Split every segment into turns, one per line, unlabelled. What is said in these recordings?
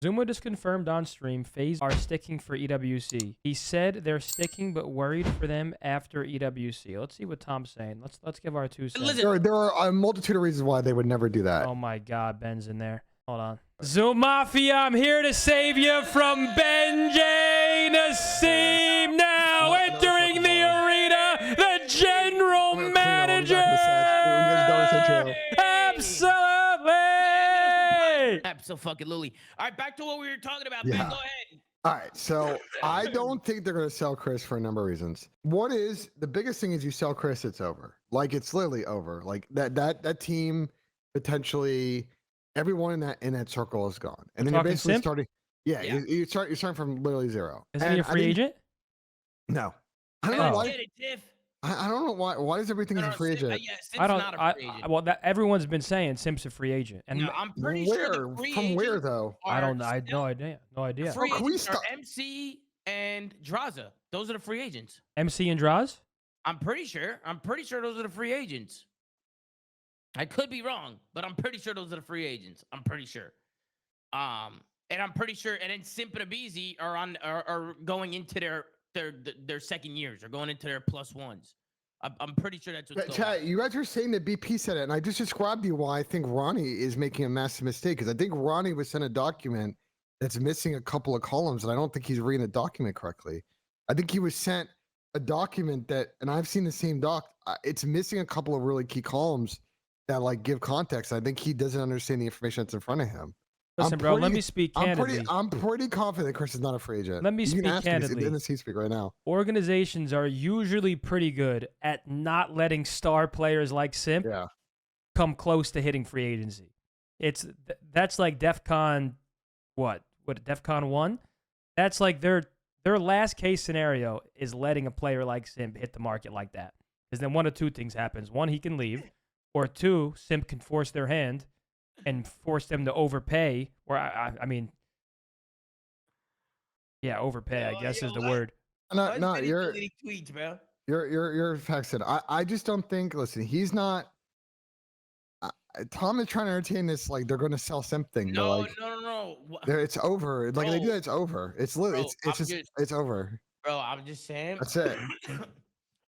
Zoomaa just confirmed on stream FaZe are sticking for EWC. He said they're sticking but worried for them after EWC. Let's see what Tom's saying. Let's give our 2 cents.
There are a multitude of reasons why they would never do that.
Oh my God, Ben's in there. Hold on. Zoom Mafia, I'm here to save you from Benjay Nassim. Now entering the arena, the general manager.
Absolutely. All right, back to what we were talking about.
Yeah.
Ben, go ahead.
All right, so I don't think they're going to sell Chris for a number of reasons. One is, the biggest thing is you sell Chris, it's over. Like, it's literally over. Like that team, potentially everyone in that circle is gone, and then you're basically
Simp?
starting. Yeah, you're starting from literally zero.
Isn't he a free agent?
No, I don't know why.
Get it, Tiff.
I don't know why. Why is everything a free agent?
Yeah, Simp's
I don't.
not a free agent.
Well, everyone's been saying Simp's a free agent, and
No, I'm pretty sure the free
From where though?
I don't. I had no idea. No idea.
Free agents are MC and Draza. Those are the free agents.
MC and Draws?
I'm pretty sure. I'm pretty sure those are the free agents. I could be wrong, but I'm pretty sure those are the free agents. I'm pretty sure. And I'm pretty sure. And then Simp and Abizi are going into their second years. Or going into their +1s. I'm pretty sure that's what's going on.
Chat, you guys are saying that BP said it, and I just described to you why I think Ronnie is making a massive mistake. Because I think Ronnie was sent a document that's missing a couple of columns, and I don't think he's reading the document correctly. I think he was sent a document that, and I've seen the same doc, it's missing a couple of really key columns that like give context. I think he doesn't understand the information that's in front of him.
Listen, bro, let me speak candidly.
I'm pretty confident Chris is not a free agent.
Let me speak candidly.
In the seat speak right now.
Organizations are usually pretty good at not letting star players like Simp come close to hitting free agency. That's like DEFCON, what DEFCON 1? That's like their last case scenario is letting a player like Simp hit the market like that. Because then one of two things happens. One, he can leave. Or two, Simp can force their hand and force them to overpay. Or, I mean, yeah, overpay, I guess is the word.
No, you're
tweets, bro.
You're faxed. I just don't think, listen, he's not. Tom is trying to entertain this like they're going to sell something.
No,
like,
no.
It's over. Like they do that, it's over. It's literally, it's over.
Bro, I'm just saying.
That's it.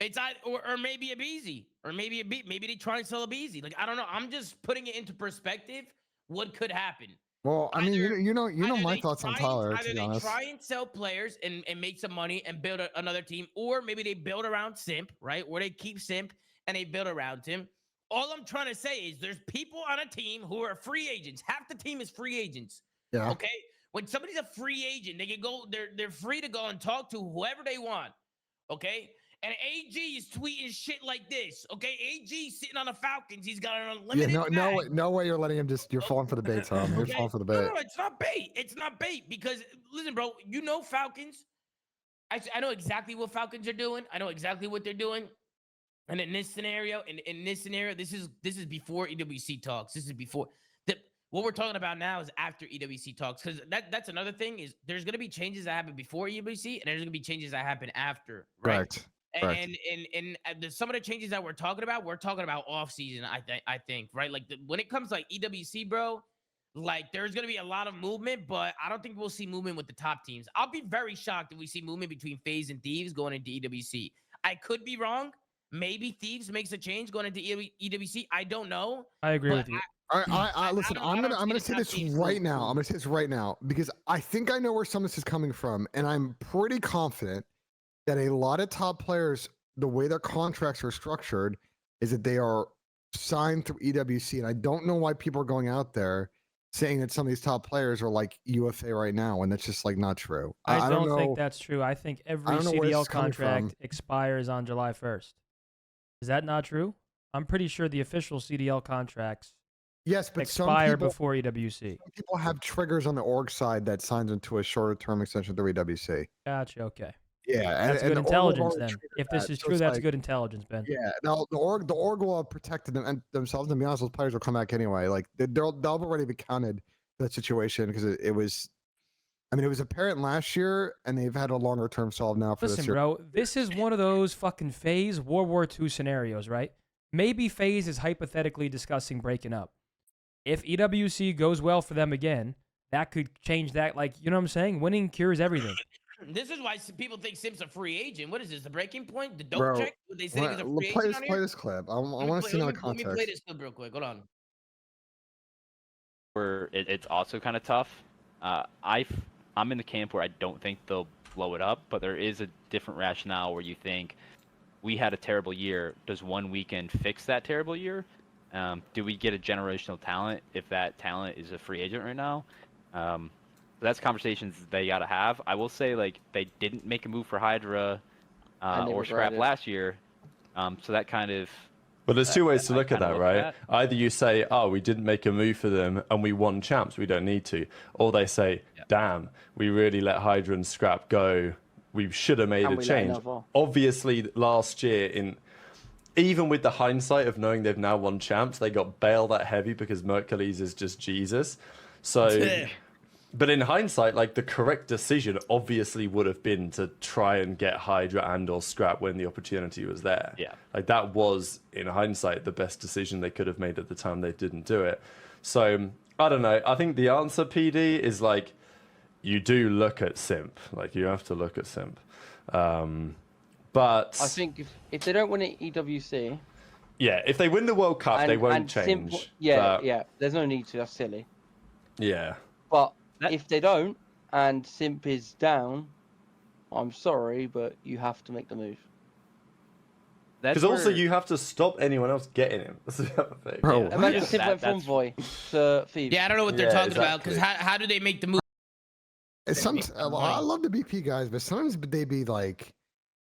It's or maybe a Beezy, or maybe they try and sell a Beezy. Like I don't know. I'm just putting it into perspective. What could happen?
Well, I mean, you know my thoughts on Tyler.
Either they try and sell players and make some money and build another team, or maybe they build around Simp, right? Or they keep Simp and they build around him. All I'm trying to say is there's people on a team who are free agents. Half the team is free agents.
Yeah.
Okay. When somebody's a free agent, they can go. They're free to go and talk to whoever they want. Okay. And AG is tweeting shit like this. Okay. AG sitting on the Falcons. He's got an unlimited.
Yeah. No way. You're letting him you're falling for the bait, Tom. You're falling for the bait.
No, it's not bait. It's not bait because listen, bro. You know Falcons. I know exactly what Falcons are doing. I know exactly what they're doing. And in this scenario, this is before EWC talks. This is before what we're talking about now is after EWC talks. Because that's another thing is there's gonna be changes that happen before EWC and there's gonna be changes that happen after, right?
Correct.
And some of the changes that we're talking about off season. I think right. Like when it comes to like EWC, bro, like there's gonna be a lot of movement, but I don't think we'll see movement with the top teams. I'll be very shocked if we see movement between FaZe and Thieves going into EWC. I could be wrong. Maybe Thieves makes a change going into EWC. I don't know.
I agree with you.
Listen, I'm gonna say this right now. I'm gonna say this right now because I think I know where some of this is coming from, and I'm pretty confident that a lot of top players, the way their contracts are structured, is that they are signed through EWC, and I don't know why people are going out there saying that some of these top players are like UFA right now, when that's just like not true.
I don't think that's true. I think every CDL contract expires on July 1st. Is that not true? I'm pretty sure the official CDL contracts expire before EWC.
Some people have triggers on the org side that signs into a shorter term extension through EWC.
Gotcha. Okay.
Yeah,
that's good intelligence then. If this is true, that's good intelligence, Ben.
Yeah. Now the org will have protected them and themselves. And to be honest, those players will come back anyway. Like they'll already be counted for that situation because it was. I mean, it was apparent last year, and they've had a longer term solve now for this year.
Listen, bro, this is one of those fucking FaZe World War II scenarios, right? Maybe FaZe is hypothetically discussing breaking up. If EWC goes well for them again, that could change that. Like, you know what I'm saying? Winning cures everything.
This is why people think Sim's a free agent. What is this? The breaking point? The dope check? What they said he was a free agent on here?
Play this clip. I want to see another context.
Let me play this clip real quick. Hold on.
Where it's also kind of tough. I'm in the camp where I don't think they'll blow it up, but there is a different rationale where you think we had a terrible year. Does one weekend fix that terrible year? Do we get a generational talent if that talent is a free agent right now? That's conversations they got to have. I will say, like, they didn't make a move for Hydra or Scrap last year, so that kind of...
Well, there's two ways to look at that, right? Either you say, oh, we didn't make a move for them and we won champs, we don't need to. Or they say, damn, we really let Hydra and Scrap go. We should have made a change. Obviously, last year, even with the hindsight of knowing they've now won champs, they got bailed that heavy because Mercules is just Jesus. So... But in hindsight, like, the correct decision obviously would have been to try and get Hydra and or Scrap when the opportunity was there.
Yeah.
Like, that was, in hindsight, the best decision they could have made at the time they didn't do it. So, I don't know. I think the answer, PD, is, like, you do look at Simp. Like, you have to look at Simp. But...
I think if they don't win at EWC...
Yeah, if they win the World Cup, they won't change.
Simp, yeah, there's no need to. That's silly.
Yeah.
But... if they don't, and Simp is down, I'm sorry, but you have to make the move.
Because also you have to stop anyone else getting him. That's the other thing.
Bro,
imagine Simp went from Voy to Thieves.
Yeah, I don't know what they're talking about, because how do they make the move?
I love the BP guys, but sometimes they be like,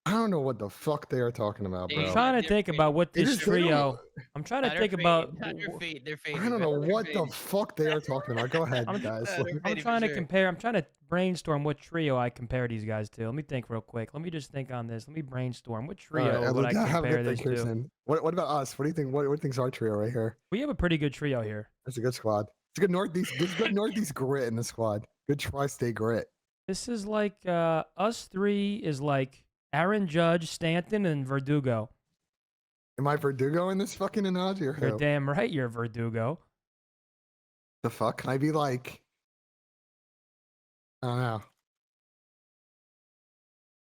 I don't know what the fuck they are talking about, bro.
I'm trying to think about what this trio. I'm trying to think about.
I don't know what the fuck they are talking about. Go ahead, guys.
I'm trying to compare. I'm trying to brainstorm what trio I compare these guys to. Let me think real quick. Let me just think on this. Let me brainstorm. What trio would I compare this to?
What about us? What do you think? What do you think's our trio right here?
We have a pretty good trio here.
That's a good squad. It's a good Northeast grit in the squad. Good tri-state grit.
This is like us three is like Aaron Judge, Stanton, and Verdugo.
Am I Verdugo in this fucking analogy? Or
You're damn right you're Verdugo.
The fuck? Can I be like... I don't know.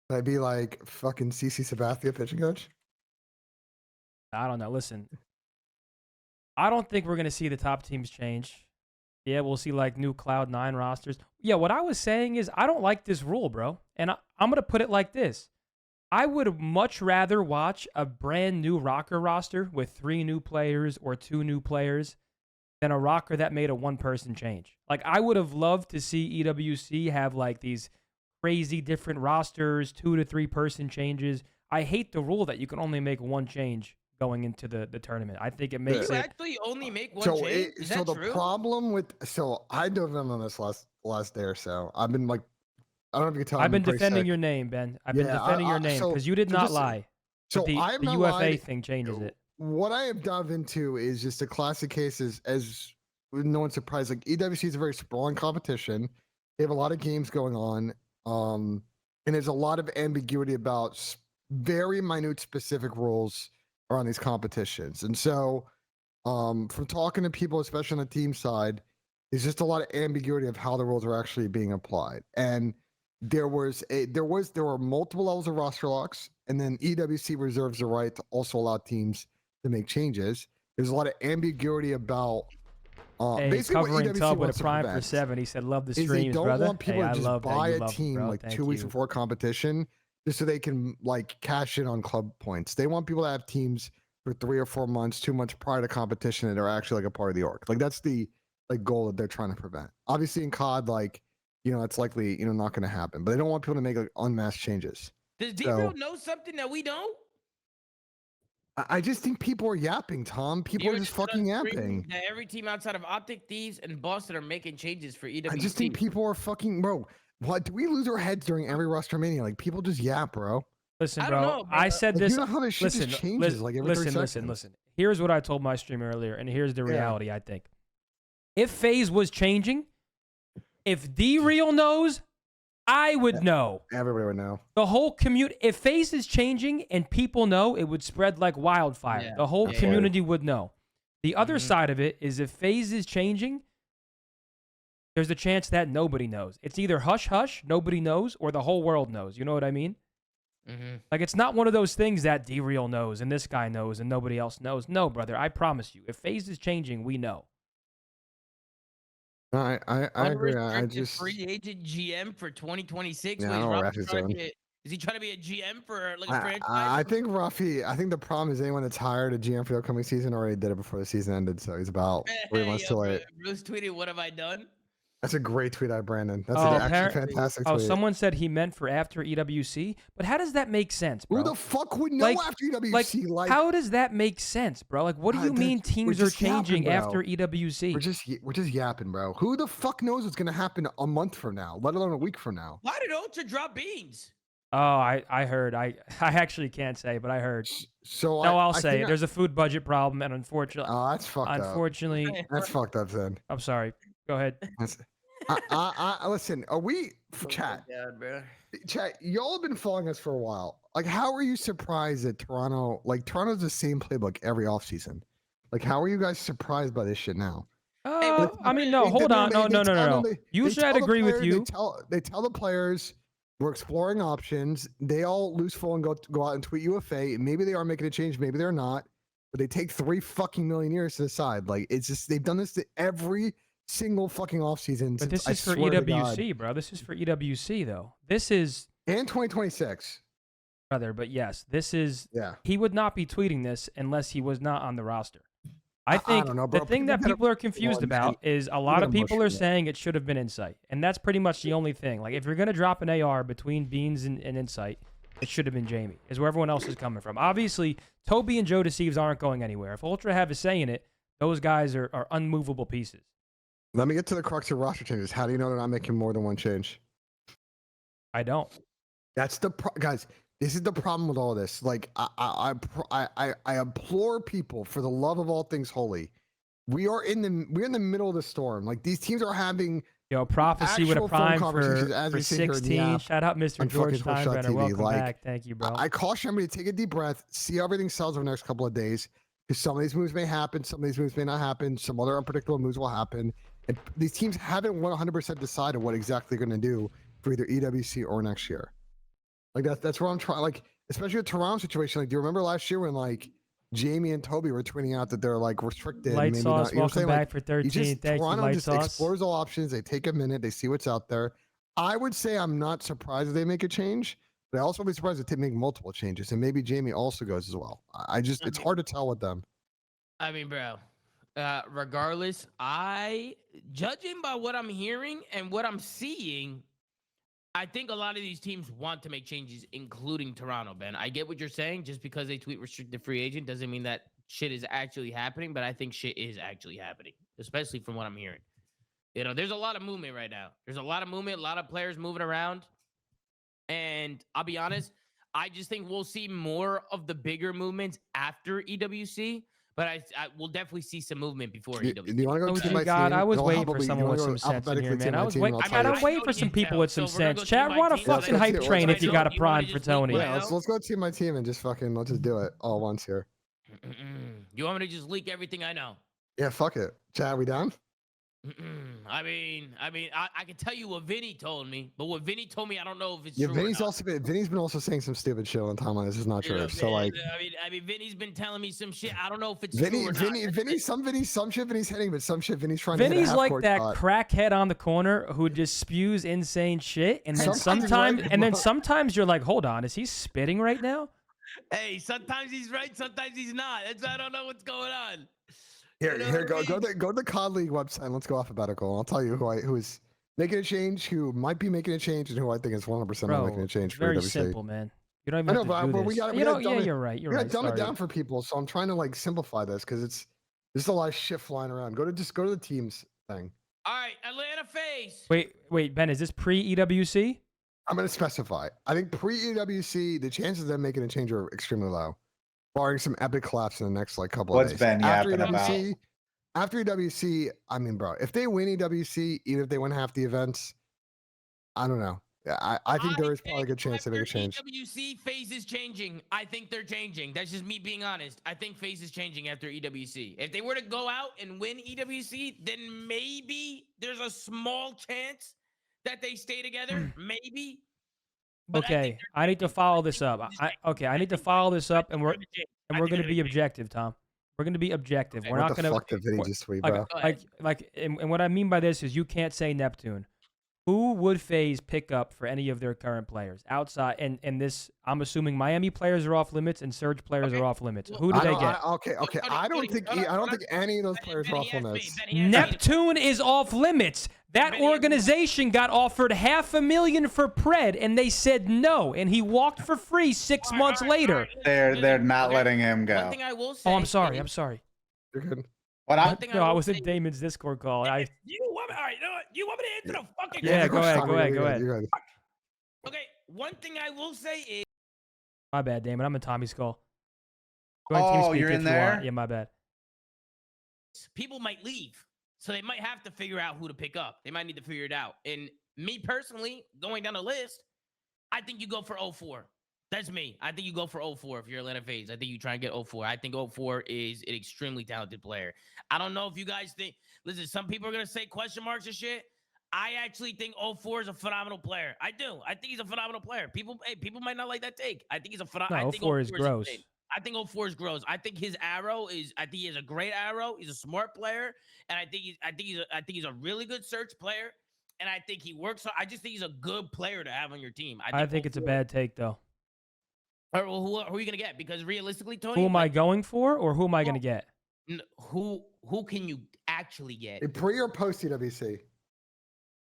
Can I be like fucking CC Sabathia pitching coach?
I don't know. Listen. I don't think we're going to see the top teams change. Yeah, we'll see like new Cloud9 rosters. Yeah, what I was saying is I don't like this rule, bro. And I'm going to put it like this. I would much rather watch a brand new rocker roster with 3 new players or 2 new players than a rocker that made a one-person change. Like, I would have loved to see EWC have like these crazy different rosters, 2 to 3 person changes. I hate the rule that you can only make one change going into the tournament. I think it makes
you
it...
actually only make one change? Is that
the
true?
problem with... So, I dove in on this last day or so. I've been like... I don't know if you can tell.
I've been defending your name, Ben. I've been defending your name because you did not lie.
So
the UFA thing changes it.
What I have dove into is just a classic case as no one's surprised. Like EWC is a very sprawling competition. They have a lot of games going on. And there's a lot of ambiguity about very minute specific rules around these competitions. And so from talking to people, especially on the team side, there's just a lot of ambiguity of how the rules are actually being applied. And there were multiple levels of roster locks, and then EWC reserves the right to also allow teams to make changes. There's a lot of ambiguity about
basically covering what EWC Tub with a prime for 7. He said, "Love the streams,
they don't
brother."
want people to just buy a team like
Thank
2 weeks
you.
before competition just so they can like cash in on club points. They want people to have teams for 3 or 4 months, 2 months prior to competition that are actually like a part of the org. Like that's the like goal that they're trying to prevent. Obviously in COD, like, you know, it's likely, you know, not going to happen, but they don't want people to make like unmasked changes.
Does D-Real know something that we don't?
I just think people are yapping, Tom. People are just fucking yapping.
That every team outside of OpTic, Thieves, and Boston are making changes for EWC.
I just think people are fucking, bro. What, do we lose our heads during every Rostermania? Like people just yap, bro.
Listen, bro. I said this.
You know how this shit just changes like every 30 seconds?
Listen. Here's what I told my stream earlier, and here's the reality. I think if FaZe was changing, if D-Real knows, I would know.
Everybody would know.
The whole community, if FaZe is changing and people know, it would spread like wildfire.
Yeah.
The whole community would know. The other side of it is if FaZe is changing, there's a chance that nobody knows. It's either hush hush, nobody knows, or the whole world knows. You know what I mean? Like, it's not one of those things that D-Real knows and this guy knows and nobody else knows. No, brother, I promise you. If FaZe is changing, we know.
I agree. I
Unrestricted
just
free agent GM for 2026.
Yeah,
Wait,
I don't know
is
Rafi's
trying to
doing.
be is he trying to be a GM for like a franchise?
I think Rafi. I think the problem is anyone that's hired a GM for the upcoming season already did it before the season ended, so he's about 3 months too late.
Bruce tweeted, "What have I done?"
That's a great tweet, Brandon. That's
Oh,
an actually fantastic tweet.
Someone said he meant for after EWC, but how does that make sense, bro?
Who the fuck would know after EWC?
Like, how does that make sense, bro? Like, what do you mean teams are changing after EWC?
We're just yapping, bro. Who the fuck knows what's gonna happen a month from now, let alone a week from now?
Why did Ultra drop beans?
Oh, I heard. I actually can't say, but I heard.
So
no, I'll say there's a food budget problem, and unfortunately,
that's fucked up.
Unfortunately,
that's fucked up. Then
I'm sorry. Go ahead.
Listen. Are we chat?
God, bro.
Chat. Y'all have been following us for a while. Like, how are you surprised that Toronto? Like, Toronto's the same playbook every offseason. Like, how are you guys surprised by this shit now?
I mean, no. Hold on. No. Usually, I'd agree with you.
They tell the players we're exploring options. They all loose full and go out and tweet UFA. Maybe they are making a change. Maybe they're not. But they take 3 fucking million years to decide. Like, it's just they've done this to every single fucking offseason.
But this is for EWC, bro. This is for EWC, though. This is
and 2026,
brother. But yes, this is.
Yeah.
He would not be tweeting this unless he was not on the roster. I think
don't know, bro.
the thing that people are confused about is a lot of people are saying it should have been Insight, and that's pretty much the only thing. Like, if you're gonna drop an AR between Beans and Insight, it should have been Jamie. Is where everyone else is coming from. Obviously, Toby and Joe Deceives aren't going anywhere. If Ultra have a say in it, those guys are unmovable pieces.
Let me get to the crux of roster changes. How do you know they're not making more than one change?
I don't.
That's the guys. This is the problem with all this. Like, I implore people, for the love of all things holy, we're in the middle of the storm. Like, these teams are having
Prophecy with a prime for 16. Shout out Mr. George Steinbrenner. Welcome back. Thank you, bro.
I caution everybody to take a deep breath, see how everything sells over the next couple of days, because some of these moves may happen, some of these moves may not happen, some other unpredictable moves will happen. And these teams haven't 100% decided what exactly they're going to do for either EWC or next year. Like, that's where I'm trying. Like, especially the Toronto situation. Like, do you remember last year when like Jamie and Toby were tweeting out that they're like restricted?
Light
maybe
Sauce,
not,
welcome back for 13. Thank
Toronto
you, Light
just
Sauce.
explores all options. They take a minute. They see what's out there. I would say I'm not surprised if they make a change, but I also would be surprised if they make multiple changes, and maybe Jamie also goes as well. It's hard to tell with them.
I mean, bro. Regardless, judging by what I'm hearing and what I'm seeing, I think a lot of these teams want to make changes, including Toronto, Ben. I get what you're saying. Just because they tweet restricted free agent doesn't mean that shit is actually happening, but I think shit is actually happening, especially from what I'm hearing. You know, there's a lot of movement right now. There's a lot of movement, a lot of players moving around. And I'll be honest, I just think we'll see more of the bigger movements after EWC. But I will definitely see some movement before EWC.
Do you want to go to my team?
I was waiting for someone with some sense in here, man. I'm waiting for some people with some sense. Chad, run a fucking hype train if you got a prime for Tony.
Yeah, let's go to my team and just let's just do it all once here.
You want me to just leak everything I know?
Yeah, fuck it. Chad, we down?
I mean, I can tell you what Vinny told me, but what Vinny told me, I don't know if it's
true.
Yeah,
Vinny's been also saying some stupid shit on time on this. Is not true. So like,
I mean, Vinny's been telling me some shit. I don't know if it's true or not.
Some shit Vinny's hitting, but some shit Vinny's trying
Vinny's
to hit
like that crackhead on the corner who just spews insane shit, and then sometimes you're like, hold on, is he spitting right now?
Hey, sometimes he's right, sometimes he's not. I don't know what's going on.
Here, go to the COD League website. Let's go alphabetical. I'll tell you who is making a change, who might be making a change, and who I think is 100% not making a change.
Very
for
simple, man. You don't even have to do this. You're right.
You're right. Dumb it down for people. So I'm trying to like simplify this because there's a lot of shit flying around. Go to the teams thing.
All right, Atlanta FaZe.
Wait, Ben, is this pre-EWC?
I'm going to specify. I think pre-EWC, the chances of them making a change are extremely low, barring some epic collapse in the next couple of days.
What's Ben yapping about?
After EWC, I mean, bro, if they win EWC, even if they win half the events, I don't know. Yeah, I think there is probably a good chance they make a change.
EWC FaZe is changing. I think they're changing. That's just me being honest. I think FaZe is changing after EWC. If they were to go out and win EWC, then maybe there's a small chance that they stay together. Maybe. But
okay, I need to follow this up. I need to follow this up, and we're going to be objective, Tom. We're going to be objective. We're not going to.
What the fuck did he just tweet, bro?
And what I mean by this is you can't say Neptune. Who would FaZe pick up for any of their current players outside? And this, I'm assuming Miami players are off limits and Surge players are off limits. Who do they get?
Okay. I don't think any of those players are off limits.
Neptune is off limits. That organization got offered $500,000 for Pred, and they said no, and he walked for free 6 months later.
They're not letting him go.
One thing I will say.
Oh, I'm sorry.
You're good.
I was in Damon's Discord call.
You want me to answer the fucking
Yeah,
question?
go ahead.
Okay, one thing I will say is.
My bad, Damon. I'm in Tommy's call.
You're in there?
Yeah, my bad.
People might leave, so they might have to figure out who to pick up. They might need to figure it out. And me personally, going down the list, I think you go for 04. That's me. I think you go for 04 if you're Atlanta FaZe. I think you try and get 04. I think 04 is an extremely talented player. I don't know if you guys think. Listen, some people are gonna say question marks and shit. I actually think 04 is a phenomenal player. I do. I think he's a phenomenal player. People might not like that take. I think he's a phenomenal.
No, 04 is gross.
I think 04 is gross. I think his arrow is. I think he has a great arrow. He's a smart player, and I think he's a really good search player, and I think he works. I just think he's a good player to have on your team.
I think it's a bad take though.
All right, well, who are you gonna get? Because realistically, Tony,
who am I going for, or who am I gonna get?
Who can you actually get?
Pre or post EWC?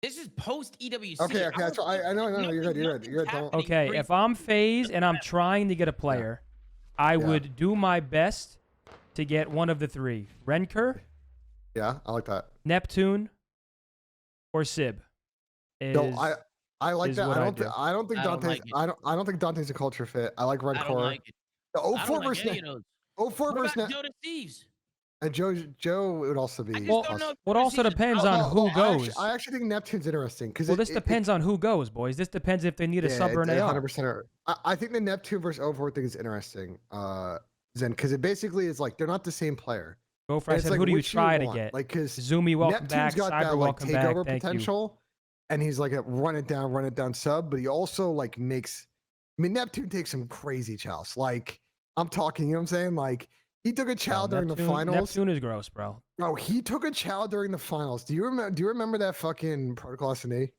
This is post EWC.
Okay, that's right. I know. You're good.
Okay, if I'm FaZe and I'm trying to get a player, I would do my best to get one of the three: Renker.
Yeah, I like that.
Neptune or Sib.
I like that. I don't think Dante's. I don't think Dante's a culture fit. I like Red Core. The 04 versus 04 versus
Joe to Steve's.
And Joe would also be.
Well, it also depends on who goes.
I actually think Neptune's interesting because.
Well, this depends on who goes, boys. This depends if they need a sub or an AR.
100%. I think the Neptune versus 04 thing is interesting, Zen, because it basically is like they're not the same player.
Go for. I said, who do you try to get?
Like, because
Zoomaa, welcome back. Cyber, welcome back. Thank
potential. And he's like a run it down sub, but he also like makes. I mean, Neptune takes some crazy chows. Like I'm talking, you know what I'm saying? Like he took a chow during the finals.
Neptune is gross, bro.
Bro, he took a chow during the finals. Do you remember that fucking Protocol S&E?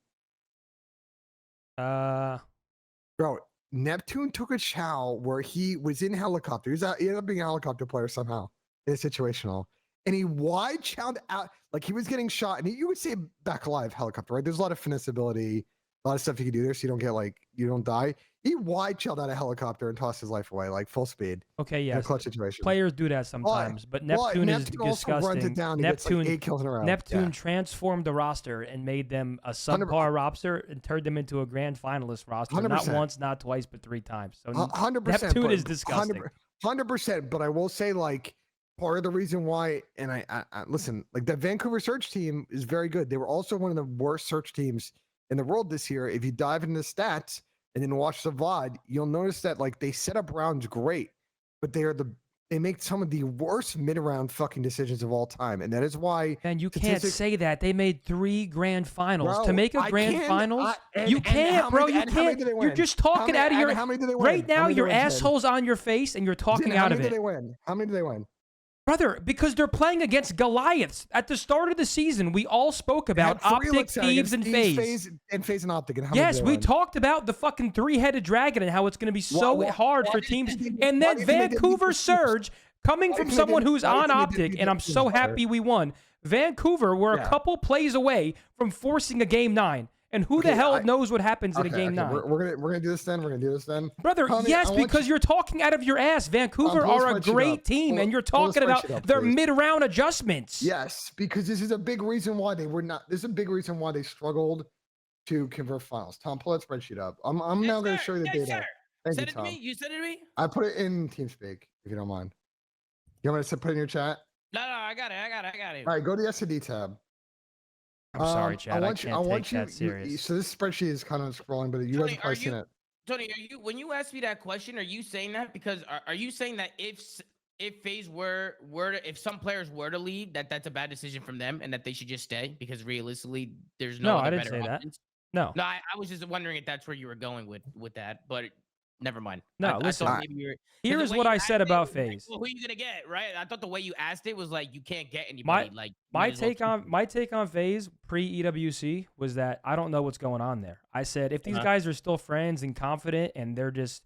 Bro, Neptune took a chow where he was in helicopter. He ended up being a helicopter player somehow in a situational. And he wide chowed out, like he was getting shot. And you would say back alive helicopter, right? There's a lot of finesse ability, a lot of stuff you can do there so you don't get you don't die. He wide chilled out a helicopter and tossed his life away, like full speed.
Okay, yeah.
In a clutch situation.
Players do that sometimes, but Neptune is disgusting.
Neptune 8 kills in a row.
Neptune transformed the roster and made them a subpar roster and turned them into a grand finalist roster. 100%. Not once, not twice, but 3 times. So
100%.
Neptune is disgusting.
100%. But I will say, part of the reason why, and I listen, that Vancouver search team is very good. They were also one of the worst search teams in the world this year. If you dive into the stats and then watch the VOD, you'll notice that they set up rounds great, but they make some of the worst mid-round fucking decisions of all time, and that is why.
And you can't say that they made 3 grand finals to make a grand finals. You can't, bro. You can't. You're just talking out of your.
How many do they win?
Right now, your asshole's on your face, and you're talking out of it.
How many do they win? How many do they win?
Brother, because they're playing against Goliaths. At the start of the season, we all spoke about OpTic, Thieves, and FaZe.
And FaZe and OpTic. And
yes, we talked about the fucking 3-headed dragon and how it's going to be so hard for teams. And then Vancouver Surge, coming from someone who's on OpTic, and I'm so happy we won. Vancouver were a couple plays away from forcing a Game 9. And who the hell knows what happens in a Game 9?
We're gonna do this then.
Brother, yes, because you're talking out of your ass. Vancouver are a great team, and you're talking about their mid-round adjustments.
Yes, because this is a big reason why they were not. This is a big reason why they struggled to convert finals. Tom, pull that spreadsheet up. I'm now going to show you the data. Thank you, Tom.
You said it to me?
I put it in TeamSpeak, if you don't mind. You want me to put it in your chat?
No, I got it.
All right, go to the S&D tab.
I'm sorry, Chad. I can't take that serious.
So this spreadsheet is kind of scrolling, but you guys have probably seen it.
Tony, when you asked me that question, are you saying that because are you saying that if FaZe if some players were to leave, that's a bad decision from them and that they should just stay because realistically there's no
I
other
didn't
better
say
options?
that. No,
I was just wondering if that's where you were going with that, but never mind.
No, listen.
I thought maybe you were,
here is what I said about FaZe.
Like, well, who are you gonna get, right? I thought the way you asked it was like you can't get anybody.
My take on FaZe pre EWC was that I don't know what's going on there. I said if these guys are still friends and confident and they're just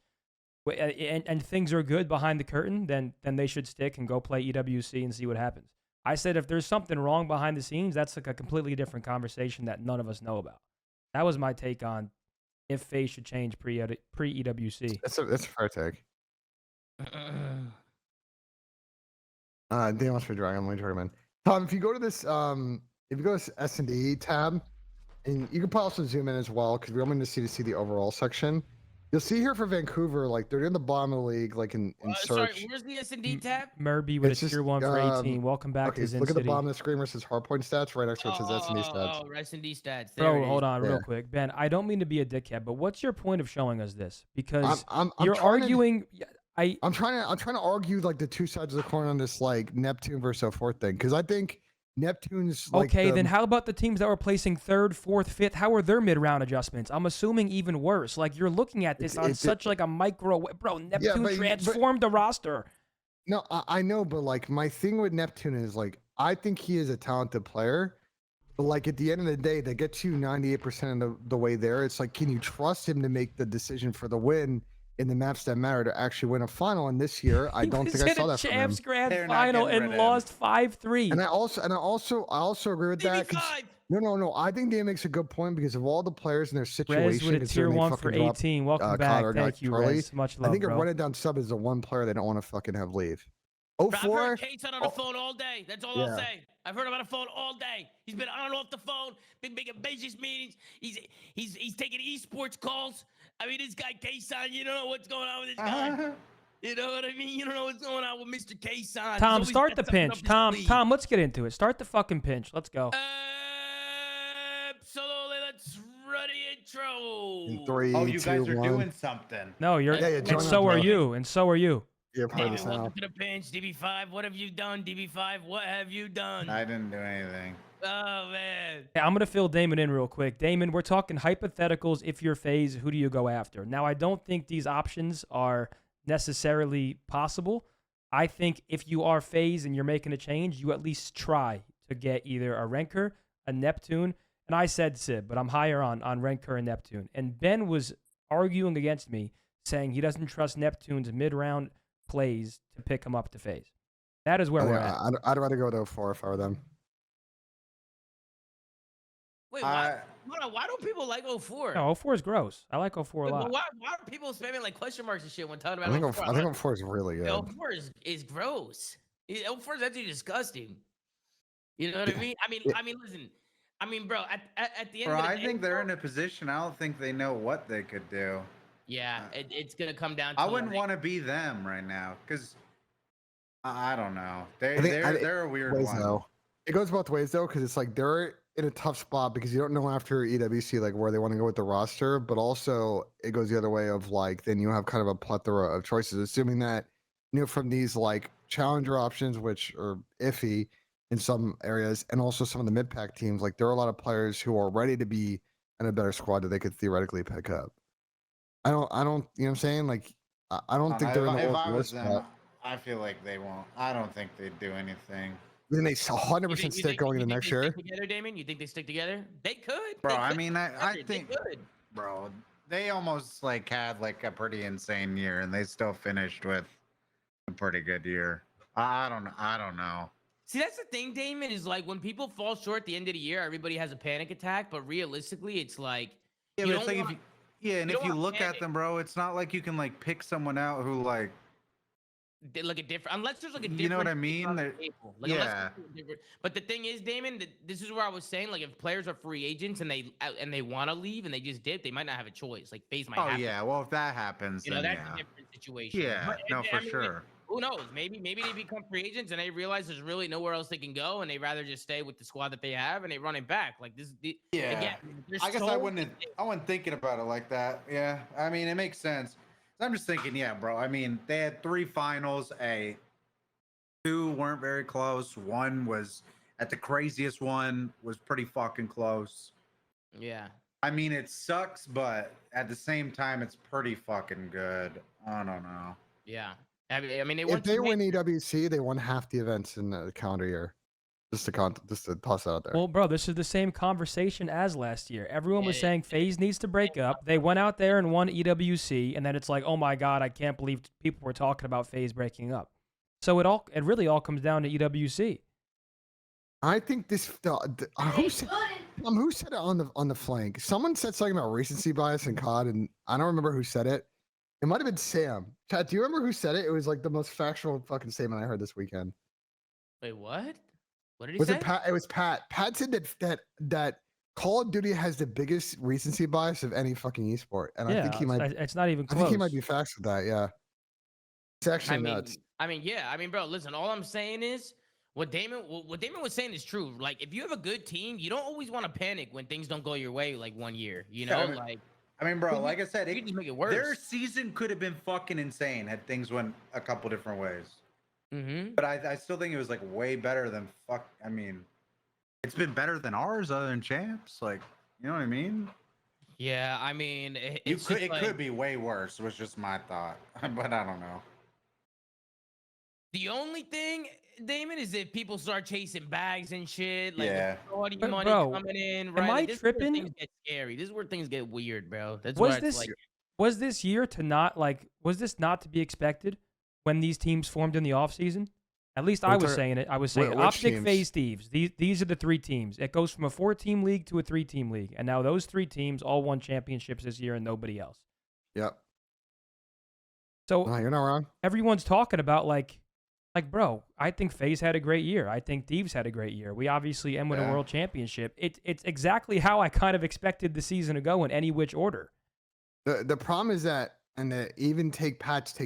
and things are good behind the curtain, then they should stick and go play EWC and see what happens. I said if there's something wrong behind the scenes, that's like a completely different conversation that none of us know about. That was my take on if FaZe should change pre EWC.
That's a fair take. Dan wants for Dragon. Let me drag him in. Tom, if you go to this, if you go to S&D tab, and you can probably also zoom in as well because we want to see the overall section. You'll see here for Vancouver, like they're in the bottom of the league, like in search.
Sorry, where's the S&D tab?
Murby with a tier 1 for 18. Welcome back to Zin
look at the
City.
bottom of the screen where it says hardpoint stats. Right next to it says S&D stats.
Oh, S&D stats.
Bro, hold on real quick. Ben, I don't mean to be a dickhead, but what's your point of showing us this? Because you're arguing...
I'm trying to argue like the two sides of the coin on this like Neptune versus 04 thing because I think Neptune's like
okay. Then how about the teams that were placing 3rd, 4th, 5th? How are their mid-round adjustments? I'm assuming even worse. Like you're looking at this on such like a micro. Bro, Neptune transformed the roster.
No, I know, but like my thing with Neptune is like I think he is a talented player, but like at the end of the day, that gets you 98% of the way there. It's like, can you trust him to make the decision for the win in the maps that matter to actually win a final? And this year, I don't think I saw that from him.
Champs Grand Final and lost 5-3.
And I also agree with that. No. I think Dan makes a good point because of all the players in their situation.
Rez with a tier 1 for 18. Welcome back. Thank you, Rez. Much love,
I think
bro.
a run it down sub is the one player they don't want to fucking have leave.
I've heard Kate's on the phone all day. That's all I'll say. I've heard him on the phone all day. He's been on and off the phone, been making business meetings. He's taking esports calls. I mean, this guy K-San, you don't know what's going on with this guy. You know what I mean? You don't know what's going on with Mr. K-San.
Tom, start the pinch. Tom, let's get into it. Start the fucking pinch. Let's go.
Absolutely. Let's run the intro.
In 3,
oh, you
2,
guys are
1.
doing something.
No, you're. And so are you. And so are you.
Yeah,
welcome to the pinch, DB5. What have you done, DB5? What have you done?
I didn't do anything.
Oh, man.
Yeah, I'm going to fill Damon in real quick. Damon, we're talking hypotheticals. If you're FaZe, who do you go after? Now, I don't think these options are necessarily possible. I think if you are FaZe and you're making a change, you at least try to get either a Renker, a Neptune, and I said Sib, but I'm higher on Renker and Neptune. And Ben was arguing against me, saying he doesn't trust Neptune's mid-round plays to pick him up to FaZe. That is where we're at.
I'd rather go to 04 if I were them.
Wait, why don't people like 04?
No, 04 is gross. I like 04 a lot.
Why are people spamming like question marks and shit when talking about
I think 04 is really good.
04 is gross. 04 is actually disgusting. You know what I mean? I mean, listen. I mean, bro, at the end of the day,
I think they're in a position. I don't think they know what they could do.
Yeah, it's gonna come down to.
I wouldn't want to be them right now because I don't know. They're a weird one.
Though. It goes both ways though, because it's like they're in a tough spot because you don't know after EWC like where they want to go with the roster, but also it goes the other way of like then you have kind of a plethora of choices, assuming that from these like challenger options which are iffy in some areas, and also some of the mid-pack teams, like there are a lot of players who are ready to be in a better squad that they could theoretically pick up. I don't, you know what I'm saying? Like, I don't think they're in the worst spot.
I feel like they won't. I don't think they'd do anything.
Then they 100% stick going into next year.
Together, Damon? You think they stick together? They could.
Bro, I mean, I think, bro, they almost like had like a pretty insane year, and they still finished with a pretty good year. I don't know.
See, that's the thing, Damon, is like when people fall short at the end of the year, everybody has a panic attack, but realistically, it's like
and if you look at them, bro, it's not like you can like pick someone out who like
they look at different, unless there's like a different.
You know what I mean?
Like, yeah. But the thing is, Damon, this is where I was saying, like, if players are free agents and they want to leave and they just dip, they might not have a choice. Like, FaZe might.
Oh yeah, well if that happens,
you know,
then
that's
yeah.
a different situation.
Yeah,
but,
no, for sure.
Who knows? Maybe they become free agents and they realize there's really nowhere else they can go, and they rather just stay with the squad that they have and they run it back. Like this.
Yeah.
Again,
I guess I wasn't thinking about it like that. Yeah. I mean, it makes sense. I'm just thinking, yeah, bro. I mean, they had 3 finals. 2 weren't very close. 1 was at the craziest one was pretty fucking close.
Yeah.
I mean, it sucks, but at the same time, it's pretty fucking good. I don't know.
Yeah. I mean,
if they win EWC, they won half the events in the calendar year. Just to toss it out there.
Well, bro, this is the same conversation as last year. Everyone was saying FaZe needs to break up. They went out there and won EWC, and then it's like, oh my god, I can't believe people were talking about FaZe breaking up. So it really all comes down to EWC.
I think this who said it on the flank? Someone said something about recency bias in COD, and I don't remember who said it. It might have been Sam. Chat, do you remember who said it? It was like the most factual fucking statement I heard this weekend.
Wait, what? What did he
Was
say?
it Pat? It was Pat. Pat said that Call of Duty has the biggest recency bias of any fucking esport, and I think he might.
It's not even close.
I think he might be facts with that. Yeah, it's actually nuts.
Yeah. I mean, bro, listen. All I'm saying is what Damon was saying is true. Like, if you have a good team, you don't always want to panic when things don't go your way. Like 1 year, you know,
I mean, bro, like I said,
it could just make it worse.
Their season could have been fucking insane had things went a couple different ways.
Mm-hmm.
But I still think it was like way better than I mean, it's been better than ours other than champs. Like, you know what I mean?
Yeah, I mean,
it could be way worse. Was just my thought, but I don't know.
The only thing, Damon, is if people start chasing bags and shit, like money
bro,
coming in, right?
Am I
this
tripping?
Is where things get scary. This is where things get weird, bro. That's
was this year to not was this not to be expected when these teams formed in the offseason? At least I was saying it. I was saying OpTic, FaZe, Thieves. These are the 3 teams. It goes from a 4-team league to a 3-team league, and now those 3 teams all won championships this year and nobody else.
Yep.
So
you're not wrong.
Everyone's talking about like, bro, I think FaZe had a great year. I think Thieves had a great year. We obviously won a world championship. It's exactly how I kind of expected the season to go in any which order.
The problem is that, and to even take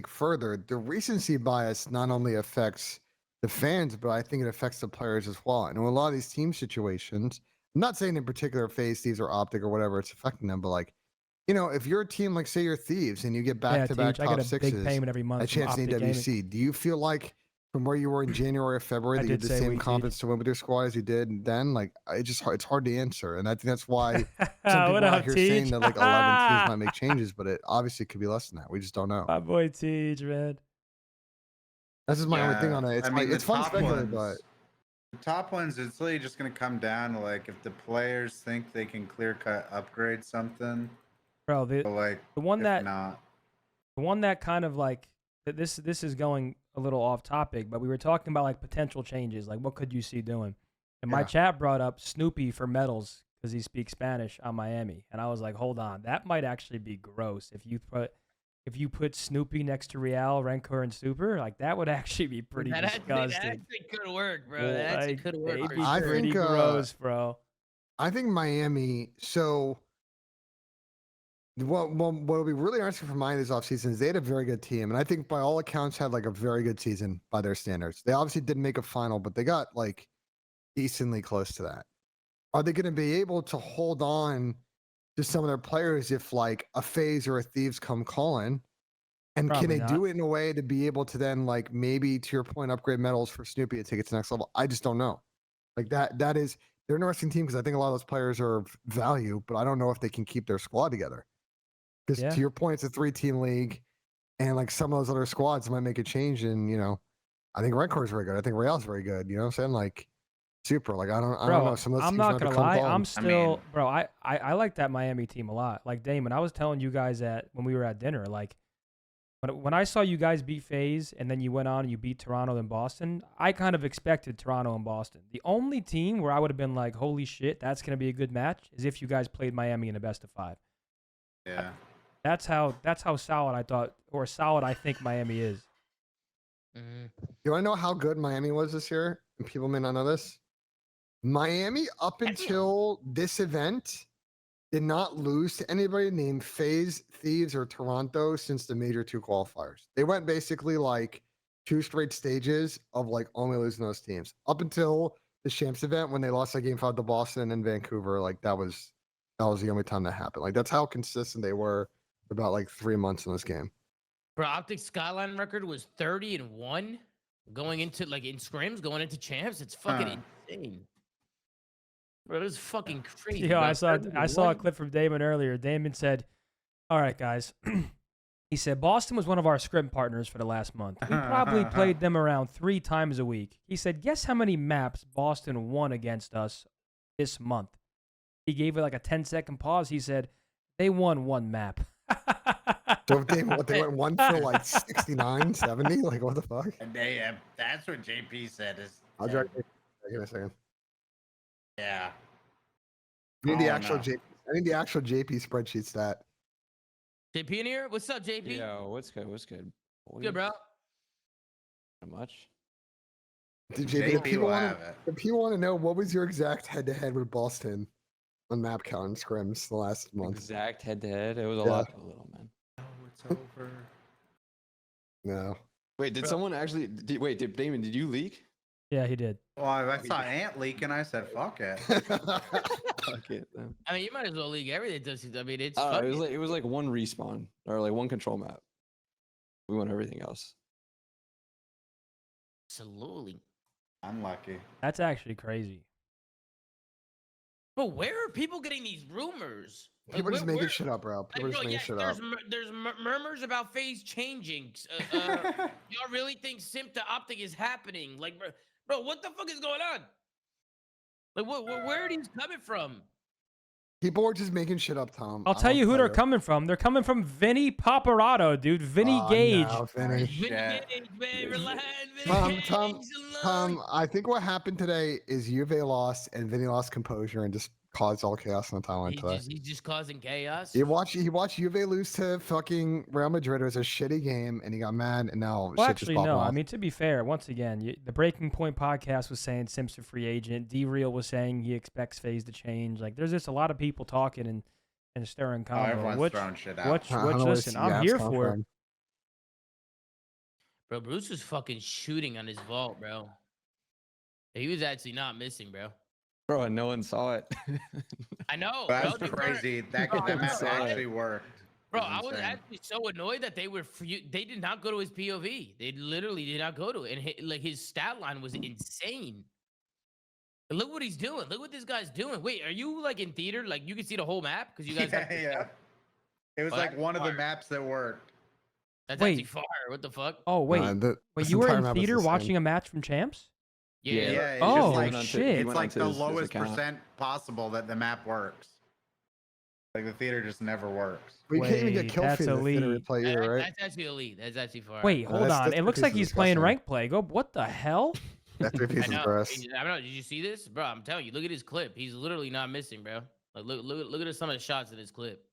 further, the recency bias not only affects the fans, but I think it affects the players as well. And in a lot of these team situations, I'm not saying in particular FaZe, Thieves, or OpTic or whatever, it's affecting them, but like, you know, if you're a team like say you're Thieves and you get back-to-back top sixes,
big payment every month,
a chance in EWC, do you feel like from where you were in January or February that you had the same confidence to win with your squad as you did then? Like, it's hard to answer, and I think that's why some people out here saying that like 11 teams might make changes, but it obviously could be less than that. We just don't know.
My boy Teach, man.
That's just my only thing on it. It's fun speculating, but
the top ones, it's really just going to come down to like if the players think they can clear cut upgrade something.
Bro, the one that kind of like this is going a little off topic, but we were talking about like potential changes, like what could you see doing? And my chat brought up Snoopy for Methodz because he speaks Spanish on Miami, and I was like, hold on, that might actually be gross if you put Snoopy next to Real, Rancor, and Super. Like that would actually be pretty disgusting.
That actually could work, bro. That actually could work.
I think
gross, bro.
I think Miami. So what will be really interesting for Miami this offseason is they had a very good team, and I think by all accounts had like a very good season by their standards. They obviously didn't make a final, but they got like decently close to that. Are they going to be able to hold on to some of their players if like a FaZe or a Thieves come calling? And
Probably
can they do it in a way to be able to then like maybe to your point upgrade medals for Snoopy to take it to the next level? I just don't know. Like that is they're an interesting team because I think a lot of those players are of value, but I don't know if they can keep their squad together. Because to your point, it's a 3-team league, and like some of those other squads might make a change. And you know, I think Rancor is very good. I think Real's very good. You know what I'm saying? Like Super. Like I don't know. Some of those
I'm not gonna lie. I'm still, bro.
I
like that Miami team a lot. Like Damon, I was telling you guys when we were at dinner, like when I saw you guys beat FaZe and then you went on and you beat Toronto and Boston, I kind of expected Toronto and Boston. The only team where I would have been like, holy shit, that's gonna be a good match, is if you guys played Miami in a best of 5.
Yeah.
That's how solid I thought, or solid I think Miami is.
You want to know how good Miami was this year? And people may not know this. Miami, up until this event, did not lose to anybody named FaZe, Thieves, or Toronto since the major 2 qualifiers. They went basically like 2 straight stages of like only losing those teams up until the Champs event when they lost that game 5 to Boston and Vancouver. Like that was the only time that happened. Like that's how consistent they were for about like 3 months in this game.
Bro, OpTic Skyline record was 30-1 going into like in scrims, going into champs. It's fucking insane. Bro, this is fucking crazy.
Yo,
bro.
I saw a clip from Damon earlier. Damon said, "All right, guys." He said Boston was one of our scrim partners for the last month. We probably played them around 3 times a week. He said, "Guess how many maps Boston won against us this month?" He gave it like a 10-second pause. He said, "They won 1 map."
So they went 1 for like 69, 70? Like what the fuck?
And that's what JP said.
I'll drag it in a second.
Yeah.
I need the actual JP spreadsheet stat.
JP in here? What's up, JP?
Yo, what's good? What's good?
Good, bro.
Not much.
JP, the people want to know what was your exact head-to-head with Boston on map count and scrims the last month?
Exact head-to-head? It was a lot to a little, man.
Oh, it's over.
No.
Wait, did someone actually... Wait, Damon, did you leak?
Yeah, he did.
Well, I saw Ant leak and I said, fuck it.
Fuck it. Then.
I mean, you might as well league everything. I mean, it's
it was like 1 respawn or like 1 control map. We won everything else.
Absolutely.
Unlucky.
That's actually crazy.
But where are people getting these rumors?
People just making shit up, bro. People just making shit up.
There's murmurs about FaZe changing. Y'all really think Simp to OpTic is happening? Like, bro, what the fuck is going on? Like, where are these coming from?
People are just making shit up, Tom.
I'll tell you who they're coming from. They're coming from Vinny Paparato, dude. Vinny Gage.
No, Vinny.
Vinny Gage, man. Relax,
Tom, I think what happened today is Juve lost and Vinny lost composure and just caused all chaos on the timeline today.
He's just causing chaos.
He watched Juve lose to fucking Real Madrid. It was a shitty game, and he got mad, and now
Well,
shit
actually,
just popped
no.
off.
I mean, to be fair, once again, the Breaking Point podcast was saying Simp's a free agent. D-Real was saying he expects FaZe to change. Like, there's just a lot of people talking and stirring convo.
Everyone's throwing shit out.
Listen, I'm here for it.
Bro, Bruce was fucking shooting on his vault, bro. He was actually not missing, bro.
Bro, and no one saw it.
I know.
That's
bro,
crazy. That map actually worked.
Bro, I was actually so annoyed that they did not go to his POV. They literally did not go to it. And his stat line was insane. And look what he's doing. Look what this guy's doing. Wait, are you like in theater? Like you can see the whole map? Because you guys
yeah. It was like one of the maps that worked.
That's actually fire. What the fuck?
Oh, wait. Wait, you were in theater watching a match from Champs?
Yeah.
Oh,
shit.
It's like the lowest percent possible that the map works. Like the theater just never works.
We can't even get kill feed in the theater replay either, right?
That's actually elite. That's actually fire.
Wait, hold on. It looks like he's playing rank play. Go, what the hell?
That's three pieces for us.
I don't know. Did you see this, bro? I'm telling you. Look at his clip. He's literally not missing, bro. Like look at some of the shots in his clip.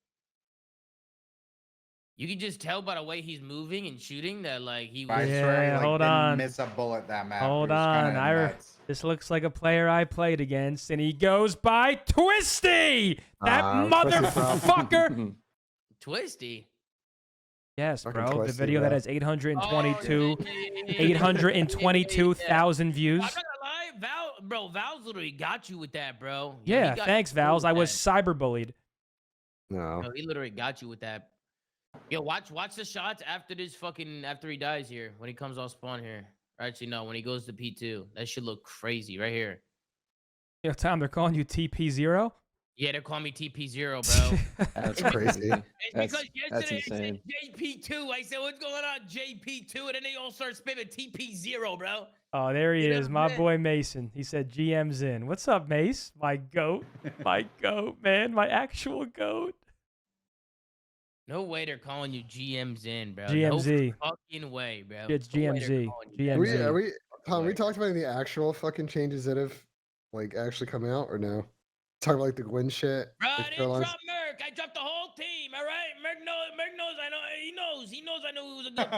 You can just tell by the way he's moving and shooting that like he was.
Yeah, hold on.
Miss a bullet that map.
Hold on, this looks like a player I played against, and he goes by Twisty. That motherfucker.
Twisty.
Yes, bro. The video that has 822,000 views.
I'm not gonna lie, Val's literally got you with that, bro.
Yeah, thanks, Vals. I was cyberbullied.
No,
he literally got you with that. Yo, watch the shots after he dies here when he comes off spawn here. Actually, no, when he goes to P2, that should look crazy right here.
Yo, Tom, they're calling you TP0?
Yeah, they're calling me TP0, bro.
That's crazy.
It's because yesterday
I said
JP2. I said, what's going on, JP2? And then they all start spamming TP0, bro.
Oh, there he is, my boy Mason. He said GM's in. What's up, Mace? My goat. My goat, man. My actual goat.
No way they're calling you GM's in, bro.
GMZ.
No fucking way, bro.
It's GMZ.
GMZ. Tom, we talked about any actual fucking changes that have like actually come out or no? Talk about like the Gwyn shit.
Bro, I didn't drop Merc. I dropped the whole team. All right, Merc knows. I know. He knows. I knew he was a good